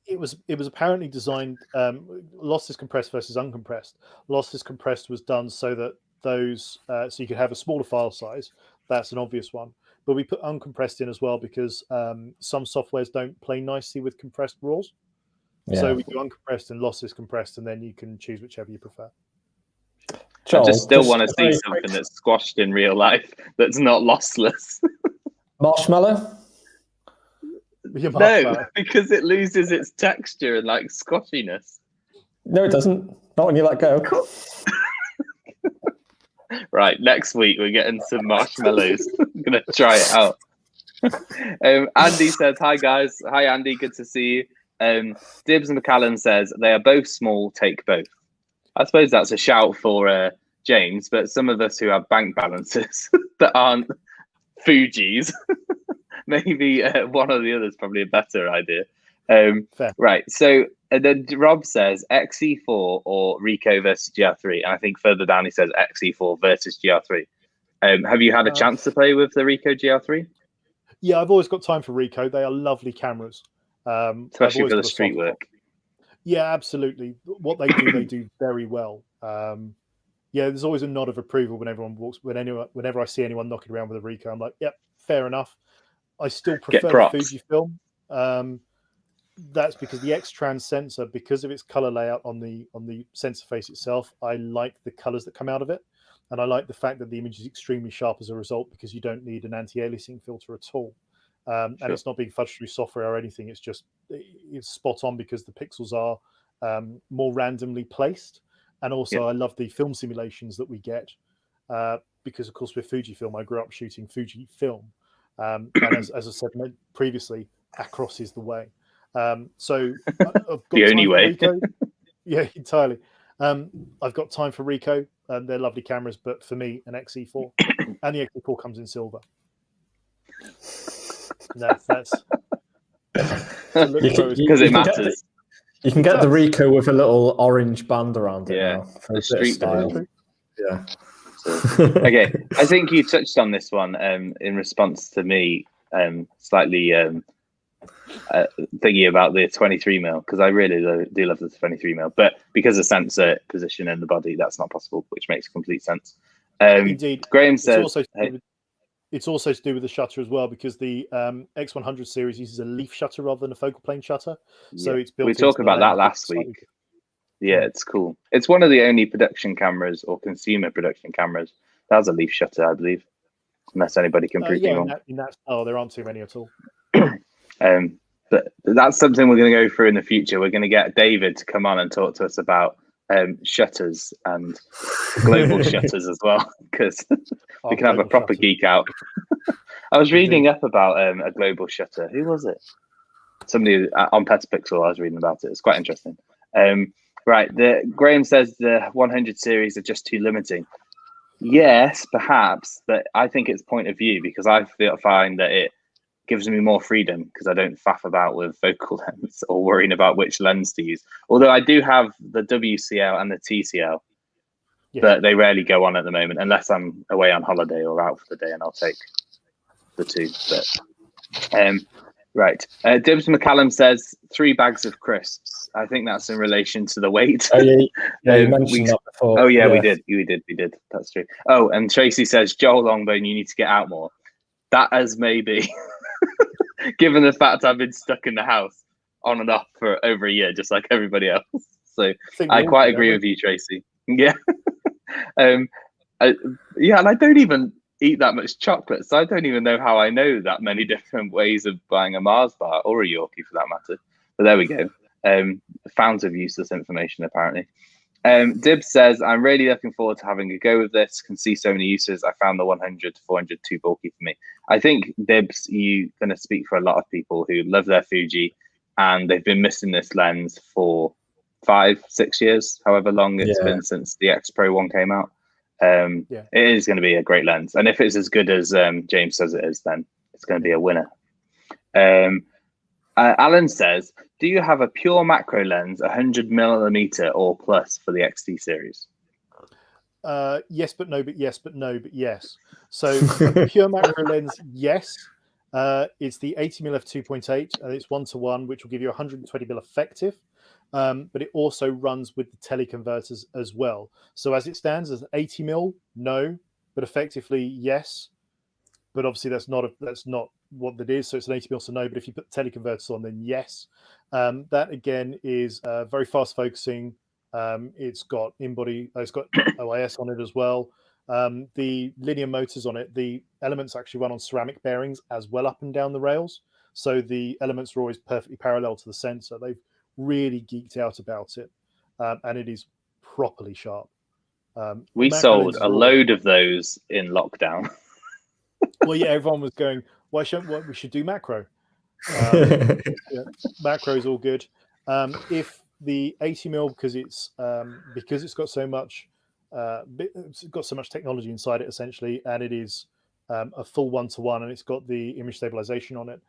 S3: It was apparently designed lossless compressed versus uncompressed. Lossless compressed was done so that those so you could have a smaller file size. That's an obvious one. But we put uncompressed in as well because some softwares don't play nicely with compressed RAWs. Yeah. So we do uncompressed and lossless compressed, and then you can choose whichever you prefer.
S2: Joel, I just still want to see something that's squashed in real life that's not lossless.
S1: Marshmallow?
S2: No, because it loses its texture and like squashiness.
S1: No, it doesn't. Not when you let go.
S2: Right, next week we're getting some marshmallows. I'm gonna try it out. Andy says, "Hi guys, hi Andy, good to see you." Dibs McCallan says they are both small. Take both. I suppose that's a shout for James, but some of us who have bank balances that aren't Fuji's. Maybe one or the other is probably a better idea. Right. So then Rob says XE4 or Ricoh versus GR3. And I think further down he says XE4 versus GR3. Have you had a chance to play with the Ricoh GR3?
S3: Yeah, I've always got time for Ricoh. They are lovely cameras.
S2: Especially for the street work.
S3: Yeah, absolutely. What they do very well. Yeah, there's always a nod of approval whenever I see anyone knocking around with a Ricoh. I'm like, yep, fair enough. I still prefer the Fujifilm. That's because the X-Trans sensor, because of its color layout on the sensor face itself, I like the colors that come out of it, and I like the fact that the image is extremely sharp as a result, because you don't need an anti-aliasing filter at all. And it's not being fudged through software or anything. It's spot on because the pixels are more randomly placed. And also, I love the film simulations that we get because, of course, with Fujifilm, I grew up shooting Fujifilm. And as I said previously, Acros is the way. So I've got
S2: the only way.
S3: Yeah, entirely. I've got time for Ricoh. They're lovely cameras, but for me, an XE4. And the XE4 comes in silver. That's
S2: because it matters.
S1: You can get the Ricoh with a little orange band around it.
S2: Yeah,
S1: now for
S2: the street
S1: style. Yeah.
S2: So, okay, I think you touched on this one in response to me slightly thinking about the 23mm, because I really do love the 23mm, but because of sensor position in the body, that's not possible, which makes complete sense.
S3: Indeed.
S2: Graham says
S3: it's also to do with the shutter as well, because the X100 series uses a leaf shutter rather than a focal plane shutter. So it's built.
S2: We talked about that last week. Yeah, it's cool. It's one of the only production cameras or consumer production cameras that has a leaf shutter, I believe, unless anybody can prove me wrong.
S3: In that style, there aren't too many at all.
S2: But that's something we're going to go through in the future. We're going to get David to come on and talk to us about shutters and global shutters as well, because we can have a proper geek out. I was reading up about a global shutter. Who was it? Somebody on Petapixel. I was reading about it. It's quite interesting. Right. Graham says the 100 series are just too limiting. Yes, perhaps, but I think it's point of view, because I find that it gives me more freedom because I don't faff about with focal lengths or worrying about which lens to use. Although I do have the WCL and the TCL, but they rarely go on at the moment unless I'm away on holiday or out for the day, and I'll take the two. But right, Dibs McCallum says 3 bags of crisps. I think that's in relation to the weight.
S1: Oh yeah, you mentioned that before.
S2: Oh yeah, we did. That's true. Oh, and Tracy says, Joel Longbone, you need to get out more. That as maybe. Given the fact I've been stuck in the house on and off for over a year, just like everybody else. So I quite agree with you, Tracy. Yeah. And I don't even eat that much chocolate, so I don't even know how I know that many different ways of buying a Mars bar or a Yorkie for that matter. But there we go. Fount of useless information, apparently. Dibs says, I'm really looking forward to having a go with this. Can see so many uses. I found the 100 to 400 too bulky for me. I think, Dibs, you're going to speak for a lot of people who love their Fuji and they've been missing this lens for 5-6 years, however long it's been since the X Pro 1 came out. It is going to be a great lens. And if it's as good as James says it is, then it's going to be a winner. Alan says, do you have a pure macro lens, 100mm or plus for the XT series?
S3: Yes, but no, but yes, but no, but yes. So a pure macro lens, yes. It's the 80mm f2.8, and it's 1:1, which will give you 120mm effective. But it also runs with the teleconverters as well. So as it stands as an 80mm, no, but effectively yes. But obviously that's not what that is. So it's an 80mm, so no. But if you put teleconverters on, then yes. That again is very fast focusing. It's got it's got OIS on it as well. The linear motors on it, the elements actually run on ceramic bearings as well up and down the rails. So the elements are always perfectly parallel to the sensor. They've really geeked out about it, and it is properly sharp.
S2: We sold a load of those in lockdown.
S3: Well, yeah, everyone was going, we should do macro. Macro is all good. If the 80mm, because it's got so much technology inside it essentially, and it is a full 1:1, and it's got the image stabilization on it.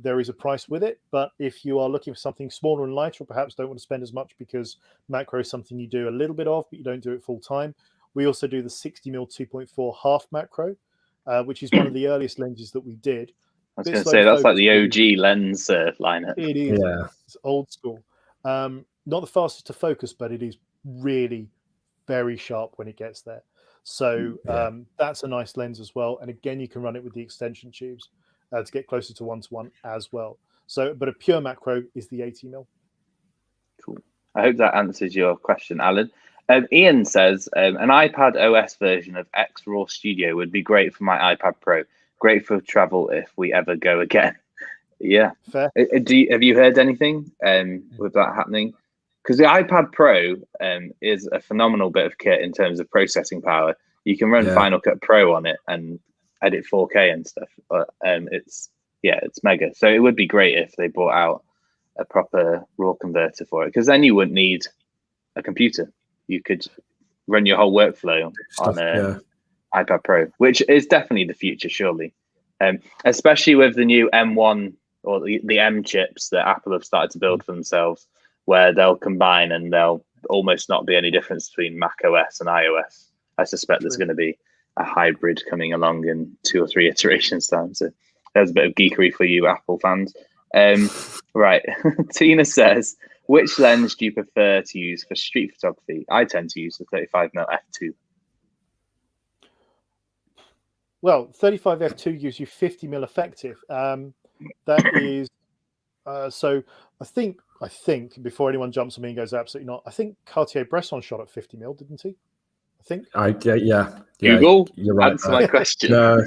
S3: There is a price with it, but if you are looking for something smaller and lighter, or perhaps don't want to spend as much because macro is something you do a little bit of, but you don't do it full time, we also do the 60mm 2.4 half macro, which is one of the earliest lenses that we did.
S2: I was going to say, that's like the OG lens liner.
S3: It is. Yeah. It's old school. not the fastest to focus, but it is really very sharp when it gets there. So that's a nice lens as well. And again, you can run it with the extension tubes to get closer to 1:1 as well. So, but a pure macro is the 80mm.
S2: Cool. I hope that answers your question, Alan. Ian says an iPad OS version of XRAW Studio would be great for my iPad Pro. Great for travel if we ever go again. Yeah.
S3: Fair.
S2: Have you heard anything with that happening? Because the iPad Pro is a phenomenal bit of kit in terms of processing power. You can run Final Cut Pro on it and edit 4K and stuff. But it's mega. So it would be great if they brought out a proper RAW converter for it, because then you wouldn't need a computer. You could run your whole workflow on iPad Pro, which is definitely the future, surely. Especially with the new M1 or the M chips that Apple have started to build for themselves, where they'll combine and there'll almost not be any difference between Mac OS and iOS. I suspect there's going to be a hybrid coming along in 2 or 3 iterations time. So there's a bit of geekery for you Apple fans. Right. Tina says, which lens do you prefer to use for street photography? I tend to use the 35mm f2.
S3: Well, 35 f2 gives you 50mm effective. That is so. I think before anyone jumps on me and goes absolutely not, I think Cartier-Bresson shot at 50mm, didn't he? I think.
S2: Google,
S1: you're right.
S2: Answer my question.
S1: I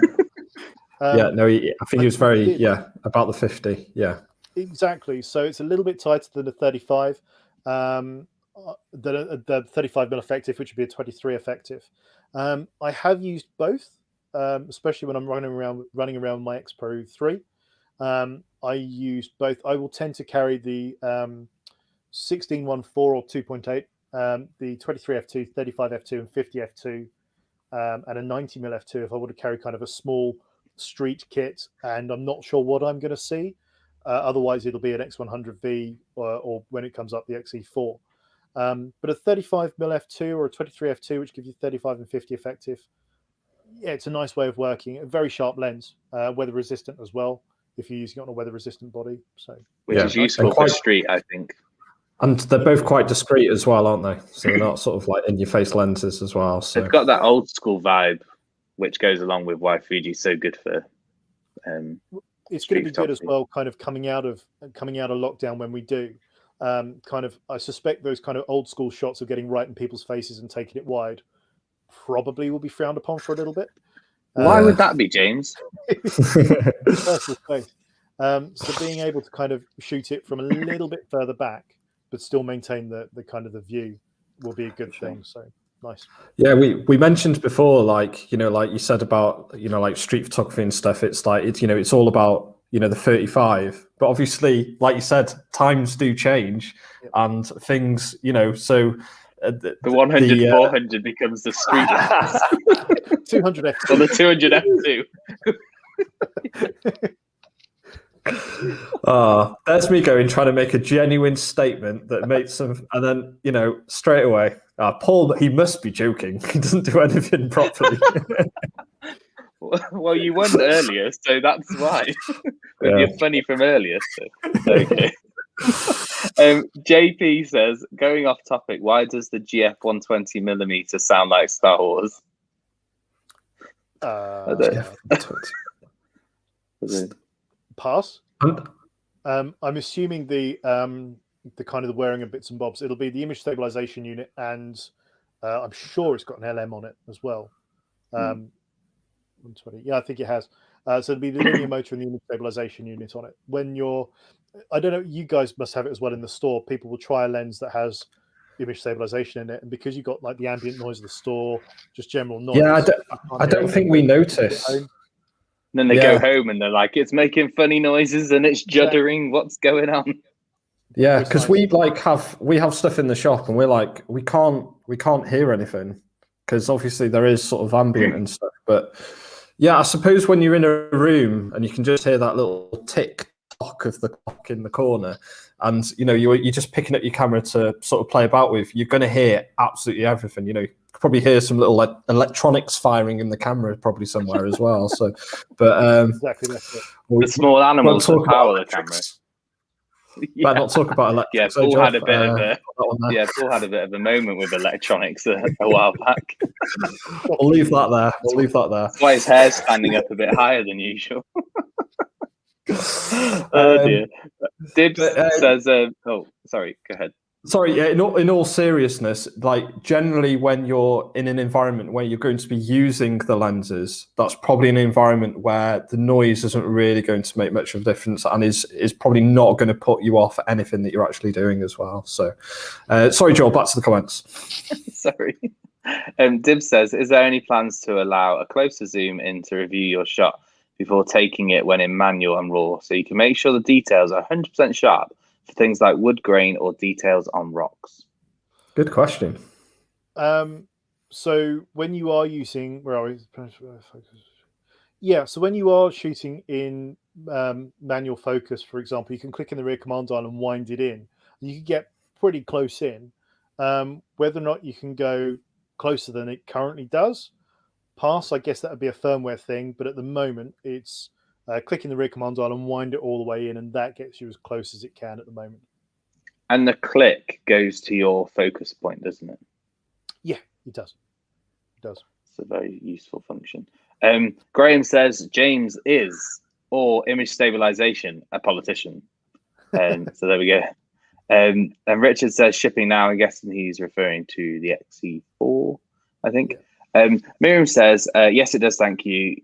S1: think he was very about the 50. Yeah,
S3: exactly. So it's a little bit tighter than the 35. The 35mm effective, which would be a 23 effective. I have used both, especially when I'm running around my X Pro 3. I use both. I will tend to carry the 16-1.4 or 2.8, the 23 f2, 35 f2, and 50 f2, and a 90mm f2 if I want to carry kind of a small street kit and I'm not sure what I'm going to see. Otherwise, it'll be an X100V or when it comes up, the XE4. But a 35mm f2 or a 23 f2, which gives you 35 and 50 effective, it's a nice way of working. A very sharp lens, weather resistant as well, if you're using it on a weather resistant body. So
S2: which is useful for street, I think.
S1: And they're both quite discreet as well, aren't they? So they're not sort of like in your face lenses as well. So
S2: they've got that old school vibe, which goes along with why Fuji's so good for.
S3: It's going to be good as well, kind of coming out of lockdown when we do. I suspect those kind of old school shots of getting right in people's faces and taking it wide probably will be frowned upon for a little bit.
S2: Why would that be, James?
S3: Personal space. So being able to kind of shoot it from a little bit further back, but still maintain the kind of the view will be a good thing. So nice.
S1: Yeah, we mentioned before, like you said about like street photography and stuff. It's like it's all about the 35, but obviously, like you said, times do change and things. So
S2: the 100 400 becomes the street lens.
S3: 200 f2
S2: or the 200 f2.
S1: There's me trying to make a genuine statement that makes some, and then straight away, Paul, he must be joking. He doesn't do anything properly.
S2: Well, you won earlier, so that's why. You're funny from earlier. So. Okay. JP says, going off topic, why does the GF 120mm sound like Star Wars?
S3: Pass. I'm assuming the kind of the wearing of bits and bobs. It'll be the image stabilization unit, and I'm sure it's got an LM on it as well. 120. Yeah, I think it has. So it'll be the linear motor and the image stabilization unit on it. When I don't know, you guys must have it as well in the store. People will try a lens that has image stabilization in it, and because you've got like the ambient noise of the store, just general noise.
S1: Yeah, I don't think we notice.
S2: And then they go home and they're like, it's making funny noises and it's juddering. What's going on?
S1: Yeah, because we have stuff in the shop and we're like, we can't hear anything because obviously there is sort of ambient and stuff. But yeah, I suppose when you're in a room and you can just hear that little tick tock of the clock in the corner, and you're just picking up your camera to sort of play about with, you're going to hear absolutely everything. You could probably hear some little electronics firing in the camera probably somewhere as well. So, but
S3: exactly that's it.
S2: The small animals that power the camera.
S1: Better not talk about electrics.
S2: Yeah, Paul had a bit of a Paul had a bit of a moment with electronics a while back.
S1: We'll leave that there. We'll leave that there.
S2: That's why his hair's standing up a bit higher than usual. Oh dear. Dibs says, "Oh, sorry. Go ahead."
S1: Sorry, yeah, in all seriousness, like generally when you're in an environment where you're going to be using the lenses, that's probably an environment where the noise isn't really going to make much of a difference and is probably not going to put you off anything that you're actually doing as well. So, sorry, Joel, back to the comments.
S2: Sorry. Dibs says, is there any plans to allow a closer zoom in to review your shot before taking it when in manual and raw so you can make sure the details are 100% sharp for things like wood grain or details on rocks?
S1: Good question.
S3: So when you are using, where are we? Yeah, so when you are shooting in manual focus, for example, you can click in the rear command dial and wind it in. You can get pretty close in. Whether or not you can go closer than it currently does, pass, I guess that would be a firmware thing, but at the moment it's click in the rear command dial and wind it all the way in, and that gets you as close as it can at the moment.
S2: And the click goes to your focus point, doesn't it?
S3: Yeah, it does. It does.
S2: It's a very useful function. Graham says James is, or image stabilization, a politician. So there we go. And Richard says shipping now. I'm guessing he's referring to the XE4, I think. Miriam says, yes, it does. Thank you.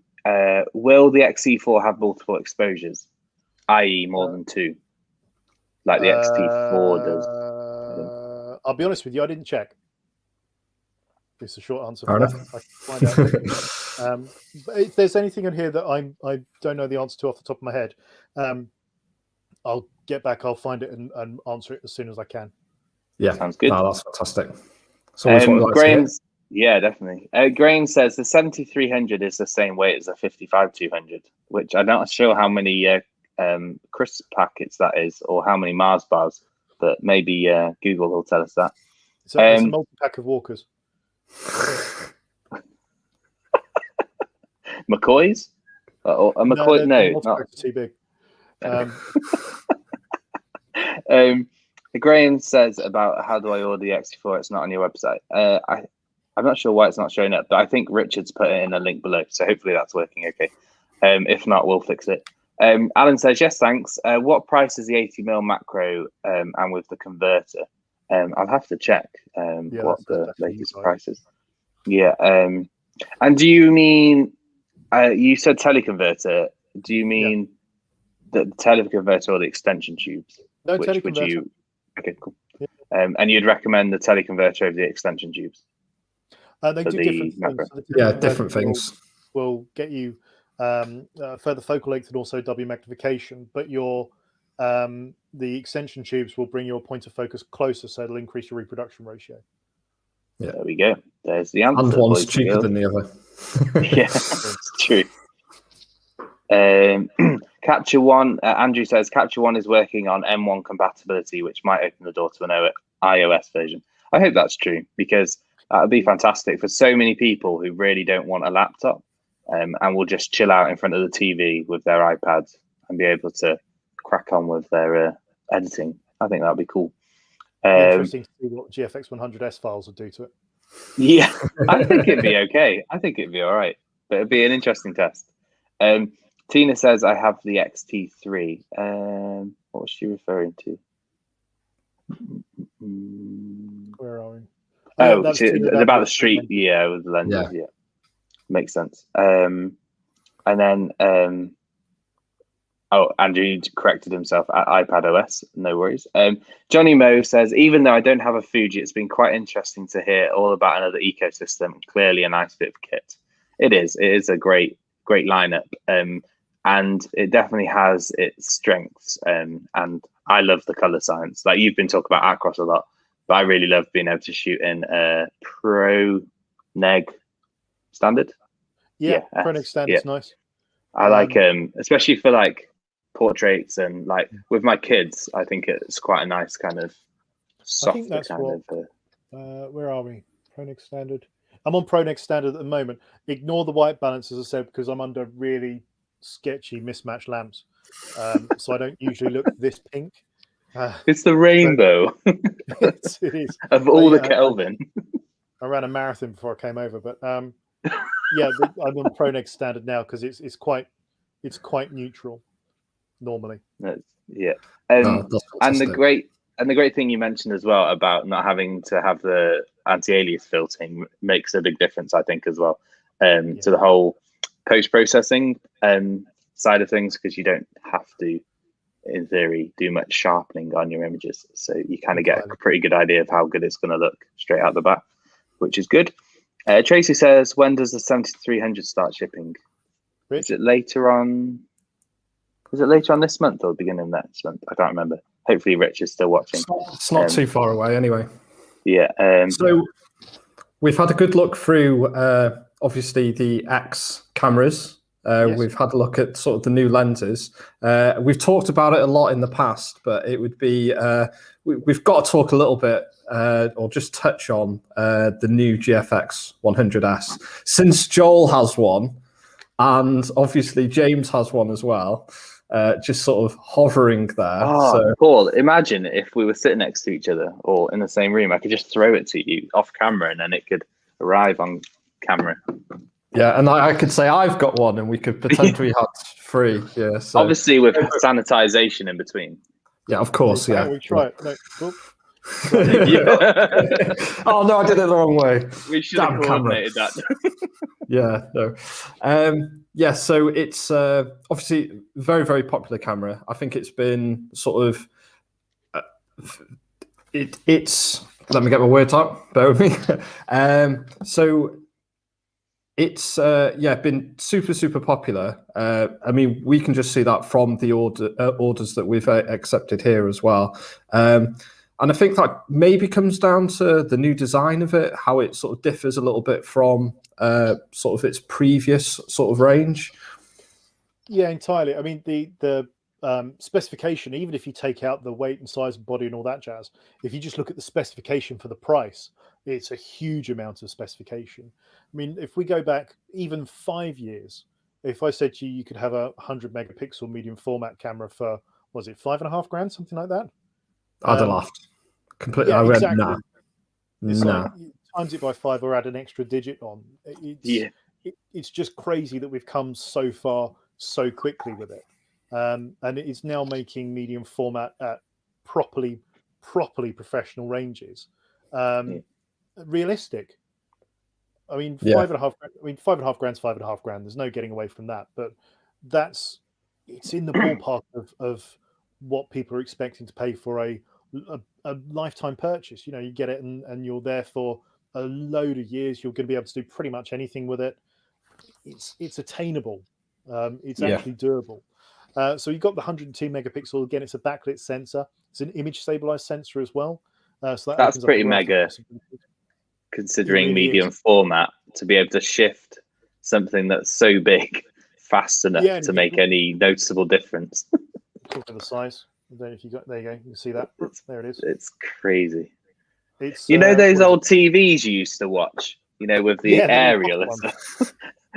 S2: Will the XE4 have multiple exposures, i.e. more than two, like the XT4 does?
S3: I'll be honest with you, I didn't check. It's a short answer
S1: Fair
S3: for
S1: enough.
S3: that. I can find out. But if there's anything in here that I don't know the answer to off the top of my head, I'll get back, I'll find it and answer it as soon as I can.
S2: Yeah, sounds good.
S1: No, that's fantastic. It's always what we like to hear.
S2: Yeah, definitely. Graham says the 7300 is the same weight as the 55200, which I'm not sure how many crisp packets that is or how many Mars bars, but maybe Google will tell us that.
S3: So it's a multi-pack of Walkers.
S2: McCoys? Or a McCoy? No, not
S3: too big.
S2: Graham says about how do I order the XT4? It's not on your website. I'm not sure why it's not showing up, but I think Richard's put it in a link below, so hopefully that's working okay. If not, we'll fix it. Alan says, yes, thanks. What price is the 80mm macro and with the converter? I'll have to check what the latest price is. Yeah. And do you mean, you said teleconverter, do you mean the teleconverter or the extension tubes?
S3: No,
S2: Which
S3: teleconverter.
S2: would you? Okay, cool.
S3: Yeah.
S2: And you'd recommend the teleconverter over the extension tubes?
S3: They do different things.
S1: So different things.
S3: Will get you further focal length and also W magnification, but your the extension tubes will bring your point of focus closer, so it'll increase your reproduction ratio.
S2: Yeah, there we go. There's the answer.
S1: And one's cheaper than the other.
S2: Yeah, it's true. Capture One, Andrew says Capture One is working on M1 compatibility, which might open the door to an iOS version. I hope that's true, because that would be fantastic for so many people who really don't want a laptop and will just chill out in front of the TV with their iPads and be able to crack on with their editing. I think that would be cool.
S3: Interesting to see what GFX 100S files would do to it.
S2: Yeah, I think it'd be okay. I think it'd be all right, but it'd be an interesting test. Tina says, I have the XT3. What was she referring to?
S3: Where are we?
S2: Oh, about the street. Yeah, with the lenses. Yeah. Makes sense. And then, Andrew corrected himself at iPad OS. No worries. Johnny Moe says, even though I don't have a Fuji, it's been quite interesting to hear all about another ecosystem. Clearly a nice bit of kit. It is. It is a great lineup. And it definitely has its strengths. And I love the color science. Like you've been talking about Acros a lot, but I really love being able to shoot in Pro Neg standard.
S3: Yeah, Pro Neg standard is nice.
S2: I like especially for like portraits and like with my kids. I think it's quite a nice kind of soft
S3: where are we? Pro Neg standard. I'm on Pro Neg standard at the moment. Ignore the white balance, as I said, because I'm under really sketchy mismatched lamps, so I don't usually look this pink.
S2: It's the rainbow
S3: it is.
S2: of all the Kelvin.
S3: I ran a marathon before I came over, but yeah, I'm on ProNeg standard now because it's quite neutral normally.
S2: Yeah,
S1: Oh,
S2: and the great thing you mentioned as well about not having to have the anti-alias filtering makes a big difference, I think, as well, to the whole post-processing side of things, because you don't have to, in theory, do much sharpening on your images, so you kind of get a pretty good idea of how good it's going to look straight out the bat, which is good. Tracy says, when does the 7300 start shipping?
S3: Rich?
S2: Is it later on this month or beginning of next month? I can't remember. Hopefully Rich is still watching.
S1: It's not too far away anyway.
S2: Yeah.
S1: So we've had a good look through, obviously, the X cameras. Yes. We've had a look at sort of the new lenses. We've talked about it a lot in the past, but it would be, we've got to talk a little bit or just touch on the new GFX 100S. Since Joel has one, and obviously James has one as well, just sort of hovering there.
S2: Oh, so, Paul, imagine if we were sitting next to each other or in the same room. I could just throw it to you off camera and then it could arrive on camera.
S1: Yeah, and I could say I've got one and we could potentially have three. Yeah, so.
S2: Obviously with sanitization in between.
S1: Yeah, of course, yeah.
S3: We try it. No,
S1: oh, no, I did it the wrong way.
S2: We should have coordinated that.
S1: Yeah, no. Yeah, so it's obviously very, very popular camera. I think it's been sort of it's let me get my words out, bear with me. So it's been super popular. I mean, we can just see that from the orders that we've accepted here as well. And I think that maybe comes down to the new design of it, how it sort of differs a little bit from sort of its previous sort of range.
S3: Yeah, entirely. I mean, the specification, even if you take out the weight and size and body and all that jazz, if you just look at the specification for the price, it's a huge amount of specification. I mean, if we go back even 5 years, if I said to you, you could have a 100 megapixel medium format camera for, was it $5,500, something like that?
S1: I'd have laughed completely.
S3: Yeah,
S1: I went,
S3: exactly.
S1: nah.
S3: It's
S1: nah.
S3: like, times it by 5 or add an extra digit on. It's just crazy that we've come so far so quickly with it. And it's now making medium format at properly professional ranges. Realistic. I mean, $5,500. I mean, $5,500 $5,500. There's no getting away from that. But it's in the ballpark of what people are expecting to pay for a lifetime purchase. You know, you get it and you're there for a load of years. You're going to be able to do pretty much anything with it. It's attainable. It's actually durable. So you've got the 102 megapixel. Again, it's a backlit sensor. It's an image stabilized sensor as well. So
S2: that's pretty mega, considering really medium format, to be able to shift something that's so big fast enough to make any noticeable difference.
S3: Look at the size. I don't know if you got, there you go. You can see that. There it is.
S2: It's crazy. It's those old TVs you used to watch, with the aerial and stuff.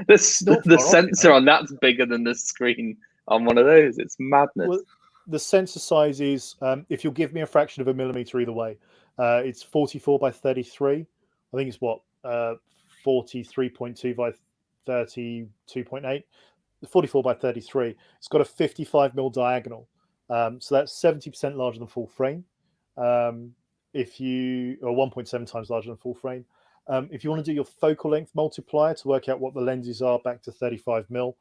S2: The sensor on that's bigger than the screen on one of those. It's madness.
S3: Well, the sensor size is, if you'll give me a fraction of a millimeter either way, it's 44 by 33. I think it's 43.2 by 32.8. 44 by 33. It's got a 55 mil diagonal. So that's 70% larger than full frame. Or 1.7 times larger than full frame. If you want to do your focal length multiplier to work out what the lenses are back to 35 mil,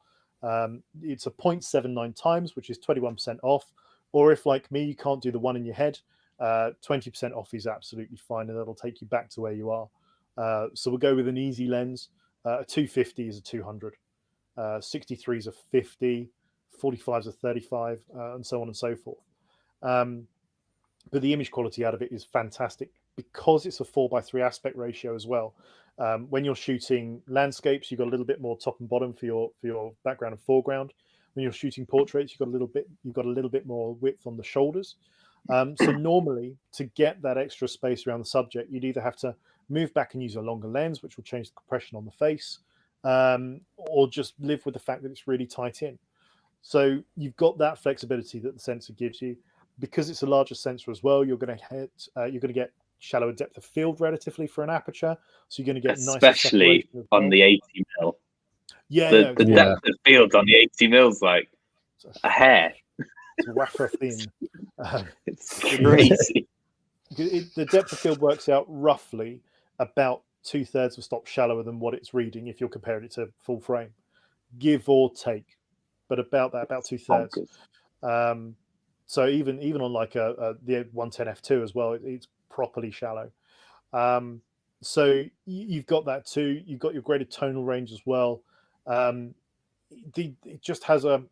S3: it's a 0.79 times, which is 21% off. Or if, like me, you can't do the one in your head, 20% off is absolutely fine, and that'll take you back to where you are. So we'll go with an easy lens. A 250 is a 200. 63 is a 50. 45 is a 35, and so on and so forth. But the image quality out of it is fantastic because it's a 4:3 aspect ratio as well. When you're shooting landscapes, you've got a little bit more top and bottom for your background and foreground. When you're shooting portraits, you've got a little bit more width on the shoulders. So normally, to get that extra space around the subject, you'd either have to move back and use a longer lens, which will change the compression on the face, or just live with the fact that it's really tight in. So you've got that flexibility that the sensor gives you. because it's a larger sensor as well. You're going to get shallower depth of field relatively for an aperture, so you're going to get
S2: especially
S3: nicer separation
S2: on the 80 mil.
S3: Yeah,
S2: the
S3: exactly.
S2: depth of field on the 80 mils like a hair.
S3: It's wafer thin.
S2: It's crazy.
S3: The depth of field works out roughly about 2/3 of stop shallower than what it's reading if you're comparing it to full frame, give or take, but about 2/3. So even on like the 110 f2 as well, it's properly shallow. So you've got that too. You've got your graded tonal range as well. It just has a.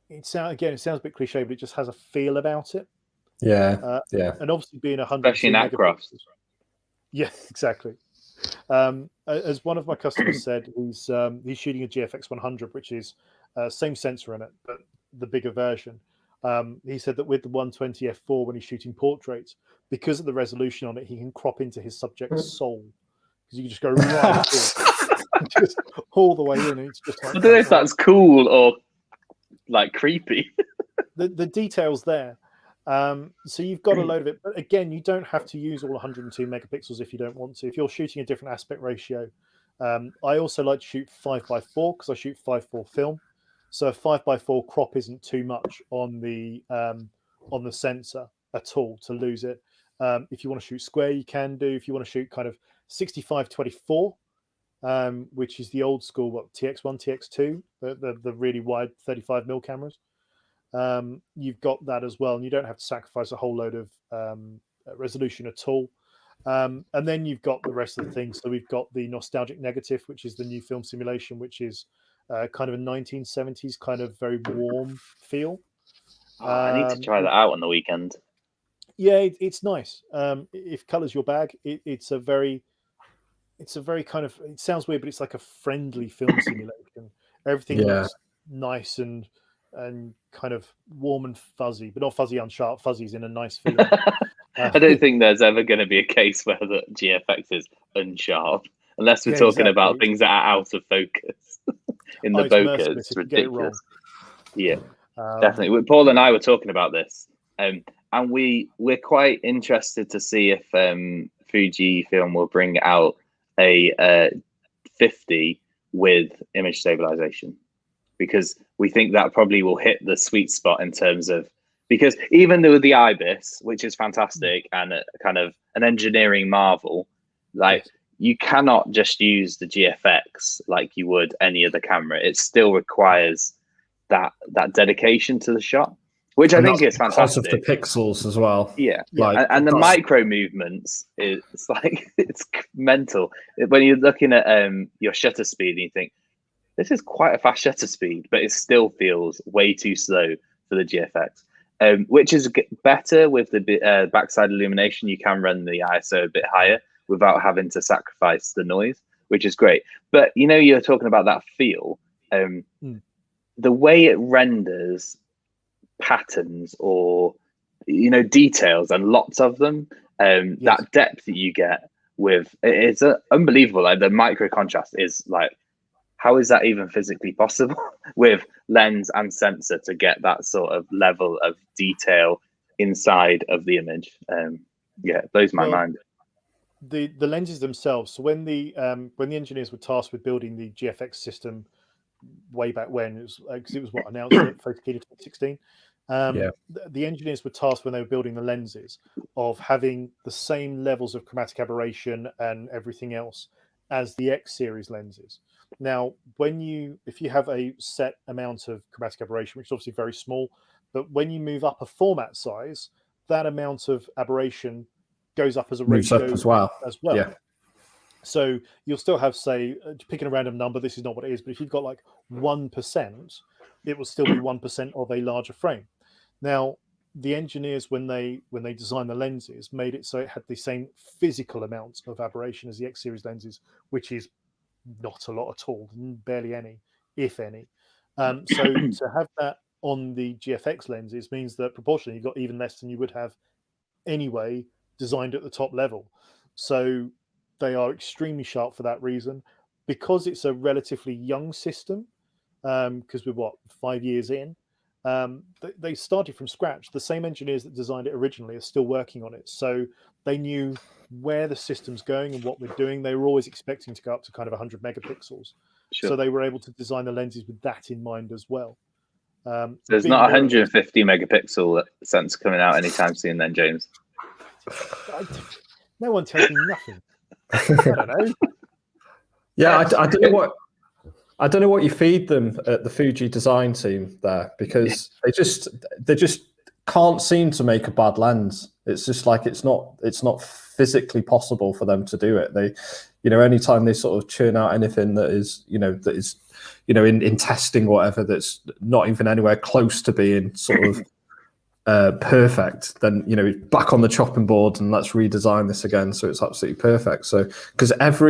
S3: It sounds a bit cliche, but it just has a feel about it.
S1: Yeah.
S3: And obviously being 100,
S2: especially in Across.
S3: Yeah, exactly. As one of my customers said, he's shooting a GFX 100, which is same sensor in it, but the bigger version. He said that with the 120 f4, when he's shooting portraits, because of the resolution on it, he can crop into his subject's soul, because you can just go right in, just all the way in. And it's just like,
S2: I don't know if that's cool or like creepy.
S3: the details there. So you've got a load of it, but again, you don't have to use all 102 megapixels if you don't want to. If you're shooting a different aspect ratio, I also like to shoot 5x4 because I shoot 5:4 film. So a 5x4 crop isn't too much on the sensor at all to lose it. If you want to shoot square, you can do. If you want to shoot kind of 65-24, which is the old school, TX1, TX2, the really wide 35mm cameras. You've got that as well, and you don't have to sacrifice a whole load of resolution at all. And then you've got the rest of the things. So we've got the nostalgic negative, which is the new film simulation, which is kind of a 1970s kind of very warm feel.
S2: I need to try that out on the weekend.
S3: Yeah, it's nice. If color's your bag, it's a very kind of, it sounds weird, but it's like a friendly film simulation. Everything looks nice and kind of warm and fuzzy, but not fuzzy unsharp. Fuzzy's in a nice feel.
S2: I don't think there's ever going to be a case where the GFX is unsharp, unless we're talking about things that are out of focus. In the bokeh, it's ridiculous. Yeah, definitely. Paul and I were talking about this, and we're quite interested to see if Fujifilm will bring out a 50 with image stabilization, because we think that probably will hit the sweet spot in terms of, because even though the IBIS, which is fantastic and a kind of an engineering marvel, like you cannot just use the GFX like you would any other camera. It still requires that dedication to the shot, which I think is fantastic.
S1: Because of the pixels as well.
S2: Yeah, and the micro movements, it's like it's mental. When you're looking at your shutter speed and you think, this is quite a fast shutter speed, but it still feels way too slow for the GFX, which is better with the backside illumination. You can run the ISO a bit higher without having to sacrifice the noise, which is great. But you're talking about that feel. The way it renders patterns or details, and lots of them, that depth that you get with it's unbelievable. Like the micro contrast is like, how is that even physically possible with lens and sensor to get that sort of level of detail inside of the image? It blows my mind.
S3: The lenses themselves. So when the engineers were tasked with building the GFX system way back when, it was because it was announced at Photokina 2016. The engineers were tasked when they were building the lenses of having the same levels of chromatic aberration and everything else as the X series lenses. Now, if you have a set amount of chromatic aberration, which is obviously very small, but when you move up a format size, that amount of aberration goes up as a ratio
S1: as well. Yeah.
S3: So you'll still have, say, picking a random number, this is not what it is, but if you've got like 1%, it will still be 1% of a larger frame. Now, the engineers, when they designed the lenses, made it so it had the same physical amount of aberration as the X series lenses, which is not a lot at all, barely any, if any. So to have that on the GFX lenses means that proportionally you've got even less than you would have anyway, designed at the top level. So they are extremely sharp for that reason. Because it's a relatively young system, because we're 5 years in, they started from scratch. The same engineers that designed it originally are still working on it, so they knew where the system's going and what we're doing. They were always expecting to go up to kind of 100 megapixels, so they were able to design the lenses with that in mind as well.
S2: There's not 150 megapixel sensor coming out anytime soon, then, James.
S3: No one tells me nothing. I don't know.
S1: Yeah, I don't know what you feed them at the Fuji design team there, because they just can't seem to make a bad lens. It's just like it's not physically possible for them to do it. They, anytime they sort of churn out anything that is in testing or whatever, that's not even anywhere close to being sort of perfect, then back on the chopping board and let's redesign this again so it's absolutely perfect. So because I've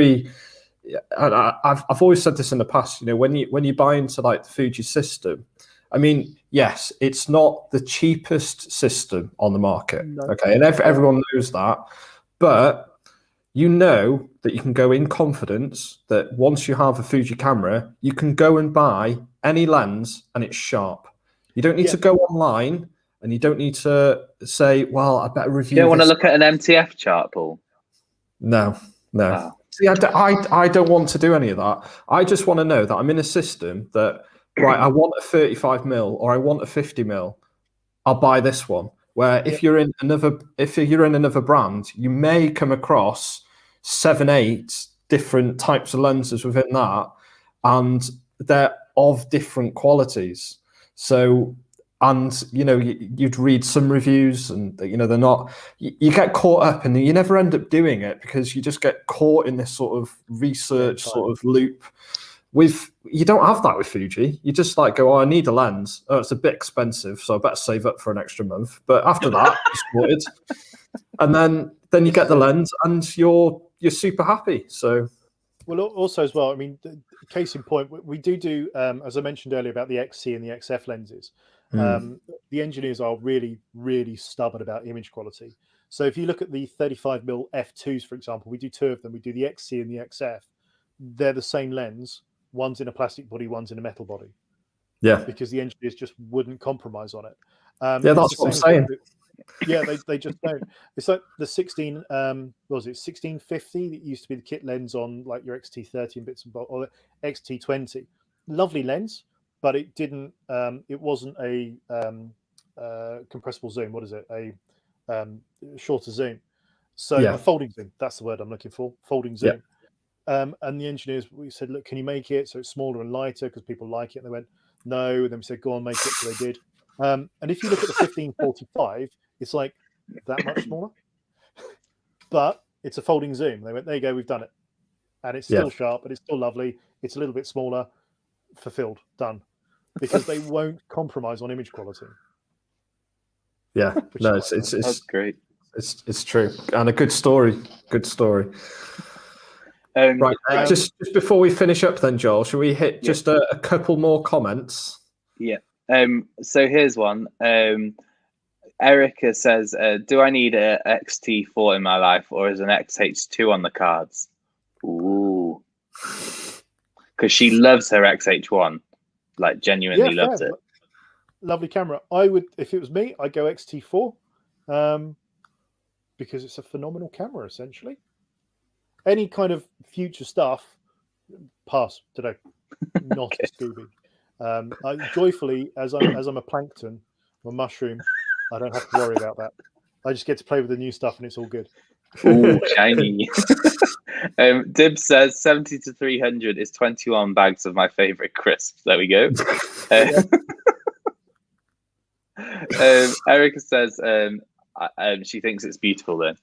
S1: always said this in the past, when you buy into like the Fuji system, I mean, yes, it's not the cheapest system on the market, okay, and everyone knows that, but that you can go in confidence that once you have a Fuji camera, you can go and buy any lens and it's sharp. You don't need to go online, and you don't need to say, well, I better review.
S2: You don't want to look at an MTF chart, Paul?
S1: No. Oh. See, I don't want to do any of that. I just want to know that I'm in a system that, right, I want a 35mm or I want a 50mm. I'll buy this one. Where if you're in another brand, you may come across 7-8 different types of lenses within that, and they're of different qualities. So, and you'd read some reviews, and they're not. You get caught up, and you never end up doing it because you just get caught in this sort of research sort of loop. You don't have that with Fuji. You just like go, I need a lens. Oh, it's a bit expensive, so I better save up for an extra month. But after that, it's sorted. And then you get the lens, and you're super happy. So,
S3: well, also as well, I mean, case in point, we do as I mentioned earlier about the XC and the XF lenses. The engineers are really, really stubborn about image quality. So if you look at the 35mm f2s, for example, we do two of them. We do the XC and the XF. They're the same lens. One's in a plastic body, one's in a metal body. Yeah, because the engineers just wouldn't compromise on it.
S1: That's what I'm saying.
S3: They just don't. It's like the 1650 that used to be the kit lens on like your XT30 and bits and bobs, or the XT20. Lovely lens, but it didn't. It wasn't a compressible zoom. What is it? A shorter zoom. So a folding zoom. That's the word I'm looking for. Folding zoom. Yeah. And the engineers, we said, look, can you make it so it's smaller and lighter because people like it? And they went, no. And then we said, go on, make it. So they did. And if you look at the 1545, it's like that much smaller, but it's a folding zoom. They went, there you go, we've done it. And it's still sharp, but it's still lovely. It's a little bit smaller, fulfilled, done. Because they won't compromise on image quality.
S1: Yeah, no, it's
S2: that's great.
S1: It's true. And a good story. Good story. Right, just before we finish up then, Joel, should we hit just a couple more comments?
S2: Yeah. So here's one. Erica says, do I need a XT4 in my life, or is an XH2 on the cards? Ooh. Because she loves her XH1. Like, genuinely loves it.
S3: Lovely camera. I would, if it was me, I'd go XT4. Because it's a phenomenal camera, essentially. Any kind of future stuff, pass today. Not a Scooby. Joyfully, as I'm a plankton, or mushroom, I don't have to worry about that. I just get to play with the new stuff, and it's all good.
S2: Ooh, shiny. Dib says 70 to 300 is 21 bags of my favorite crisps. There we go. Erica says she thinks it's beautiful then.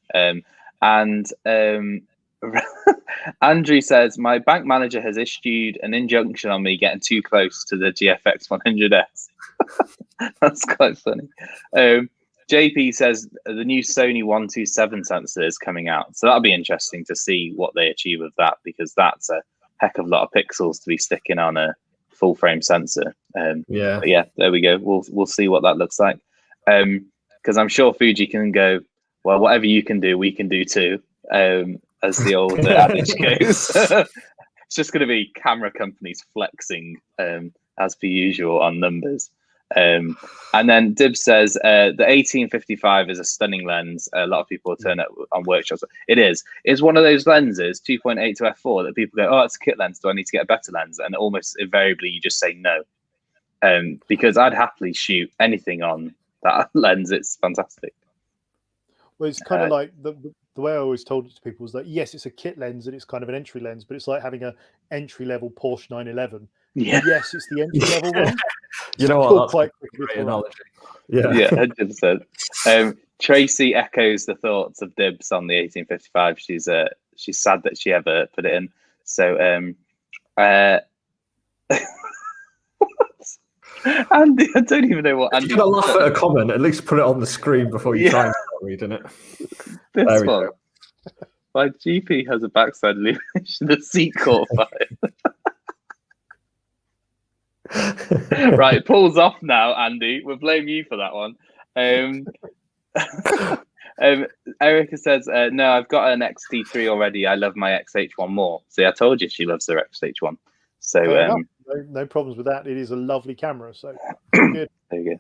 S2: Andrew says, my bank manager has issued an injunction on me getting too close to the GFX 100S. That's quite funny. JP says the new Sony 127 sensor is coming out. So that'll be interesting to see what they achieve with that, because that's a heck of a lot of pixels to be sticking on a full frame sensor. But yeah, there we go. We'll see what that looks like. Because I'm sure Fuji can go, well, whatever you can do, we can do too. As the old adage goes. It's just going to be camera companies flexing as per usual on numbers. And then Dib says the 1855 is a stunning lens. A lot of people turn it on workshops. It is. It's one of those lenses, 2.8 to f4, that people go, oh, it's a kit lens. Do I need to get a better lens? And almost invariably, you just say no. Because I'd happily shoot anything on that lens. It's fantastic.
S3: Well, it's kind of like the way I always told it to people was that, yes, it's a kit lens and it's kind of an entry lens, but it's like having a entry-level Porsche 911.
S2: Yeah.
S3: Yes, it's the entry-level one.
S1: You know what? That's
S3: quite
S1: a great analogy.
S2: Yeah, 100%. Tracy echoes the thoughts of Dibs on the 1855. She's sad that she ever put it in. So, Andy, I don't even know what Andy.
S1: You're gonna laugh at a comment. At least put it on the screen before you try and start reading it.
S2: This one. My GP has a backside illumination. The seat caught fire. Right, Paul's off now, Andy. We'll blame you for that one. Erica says, no, I've got an XT3 already. I love my XH1 more. See, I told you she loves her XH1. So
S3: no problems with that. It is a lovely camera. So good.
S2: There you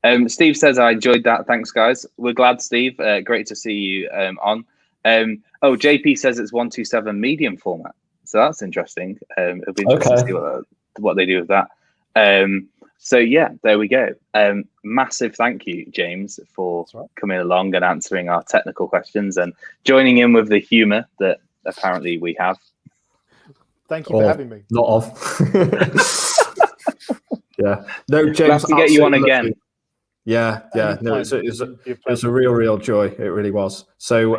S2: go. Steve says, I enjoyed that. Thanks, guys. We're glad, Steve. Great to see you on. JP says it's 127 medium format. So that's interesting. It'll be interesting to see what they do with that. So yeah, there we go. Massive thank you, James, for coming along and answering our technical questions and joining in with the humor that apparently we have.
S3: Thank you for having me.
S1: Not of. Yeah. No, James.
S2: We'll have to get you on again.
S1: Yeah. No, it was a real joy. It really was. So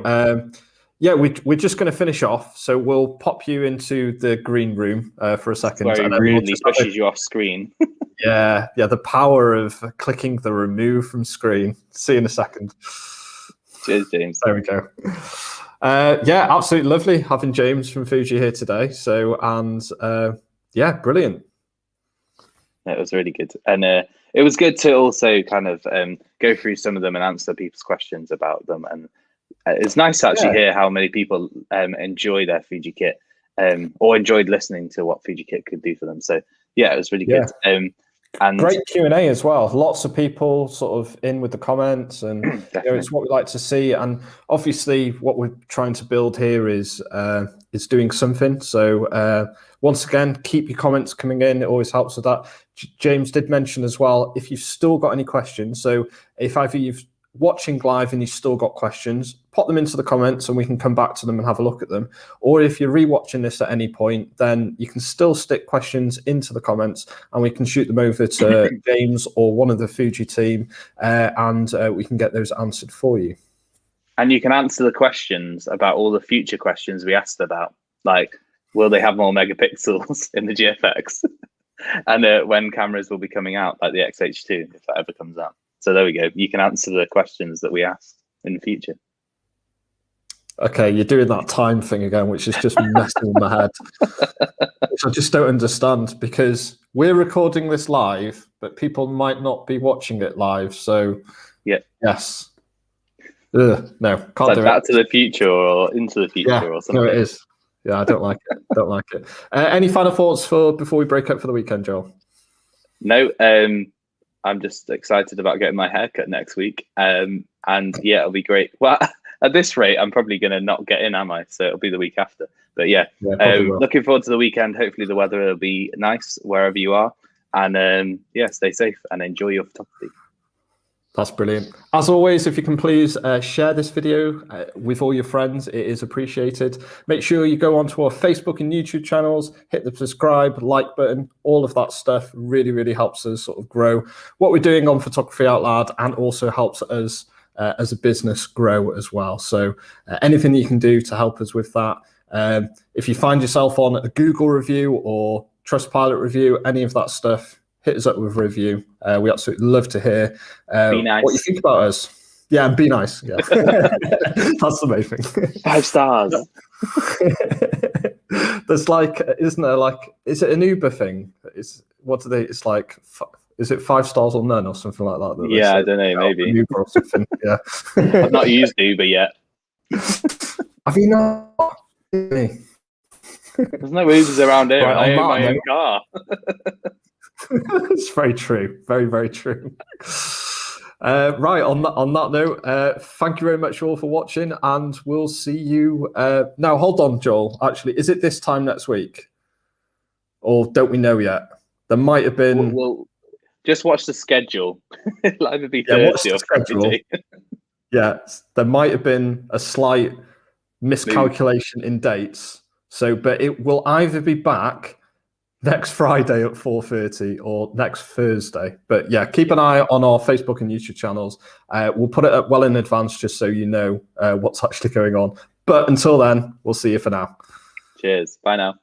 S1: yeah, we're just going to finish off. So we'll pop you into the green room for a second.
S2: Where it really pushes you off screen.
S1: Yeah. The power of clicking the remove from screen. See you in a second.
S2: Cheers, James.
S1: There we go. Yeah, absolutely lovely having James from Fuji here today. So, and yeah, brilliant.
S2: It was really good. And it was good to also kind of go through some of them and answer people's questions about them. And it's nice to actually hear how many people enjoy their Fuji kit or enjoyed listening to what Fuji kit could do for them. So yeah, it was really good. And
S1: great Q&A as well. Lots of people sort of in with the comments, and it's what we like to see. And obviously what we're trying to build here is doing something. So once again, keep your comments coming in. It always helps with that. James did mention as well, if you've still got any questions, so if either you've watching live and you've still got questions, pop them into the comments and we can come back to them and have a look at them. Or if you're rewatching this at any point, then you can still stick questions into the comments and we can shoot them over to James or one of the Fuji team and we can get those answered for you.
S2: And you can answer the questions about all the future questions we asked about, like, will they have more megapixels in the GFX? And when cameras will be coming out, like the XH2, if that ever comes out. So there we go. You can answer the questions that we asked in the future.
S1: Okay, you're doing that time thing again, which is just messing with my head. Which I just don't understand, because we're recording this live, but people might not be watching it live. So yes. No, can't do it.
S2: Back to the Future or Into the Future or something.
S1: No, it is. Yeah, I don't like it. Don't like it. Any final thoughts before we break up for the weekend, Joel?
S2: No, I'm just excited about getting my haircut next week. And yeah, it'll be great. Well, at this rate, I'm probably going to not get in, am I? So it'll be the week after. But yeah, looking forward to the weekend. Hopefully the weather will be nice wherever you are. And yeah, stay safe and enjoy your photography.
S1: That's brilliant. As always, if you can please share this video with all your friends, it is appreciated. Make sure you go onto our Facebook and YouTube channels, hit the subscribe, like button, all of that stuff really, really helps us sort of grow what we're doing on Photography Out Loud and also helps us as a business grow as well. So anything you can do to help us with that. If you find yourself on a Google review or Trustpilot review, any of that stuff, hit us up with a review. We absolutely love to hear what you think about us. Yeah, and be nice. Yeah, that's the main thing.
S2: 5 stars.
S1: There's like, isn't there like, is it an Uber thing? It's like, is it 5 stars or none or something like that?
S2: Yeah, I don't know, maybe.
S1: Uber or something. Yeah.
S2: I've not used Uber yet.
S1: Have you not?
S2: There's no Ubers around here. Right, I own my own car.
S1: It's very true. Very, very true. Right, on that note, thank you very much all for watching, and we'll see you. Now, hold on, Joel. Actually, is it this time next week? Or don't we know yet? There might have been...
S2: Well, just watch the schedule. It'll either be
S1: watch
S2: Thursday
S1: the
S2: or
S1: schedule.
S2: Friday.
S1: Yeah, there might have been a slight miscalculation in dates. So, but it will either be back next Friday at 4:30 or next Thursday. But yeah, keep an eye on our Facebook and YouTube channels. We'll put it up well in advance just so you know what's actually going on. But until then, we'll see you for now.
S2: Cheers. Bye now.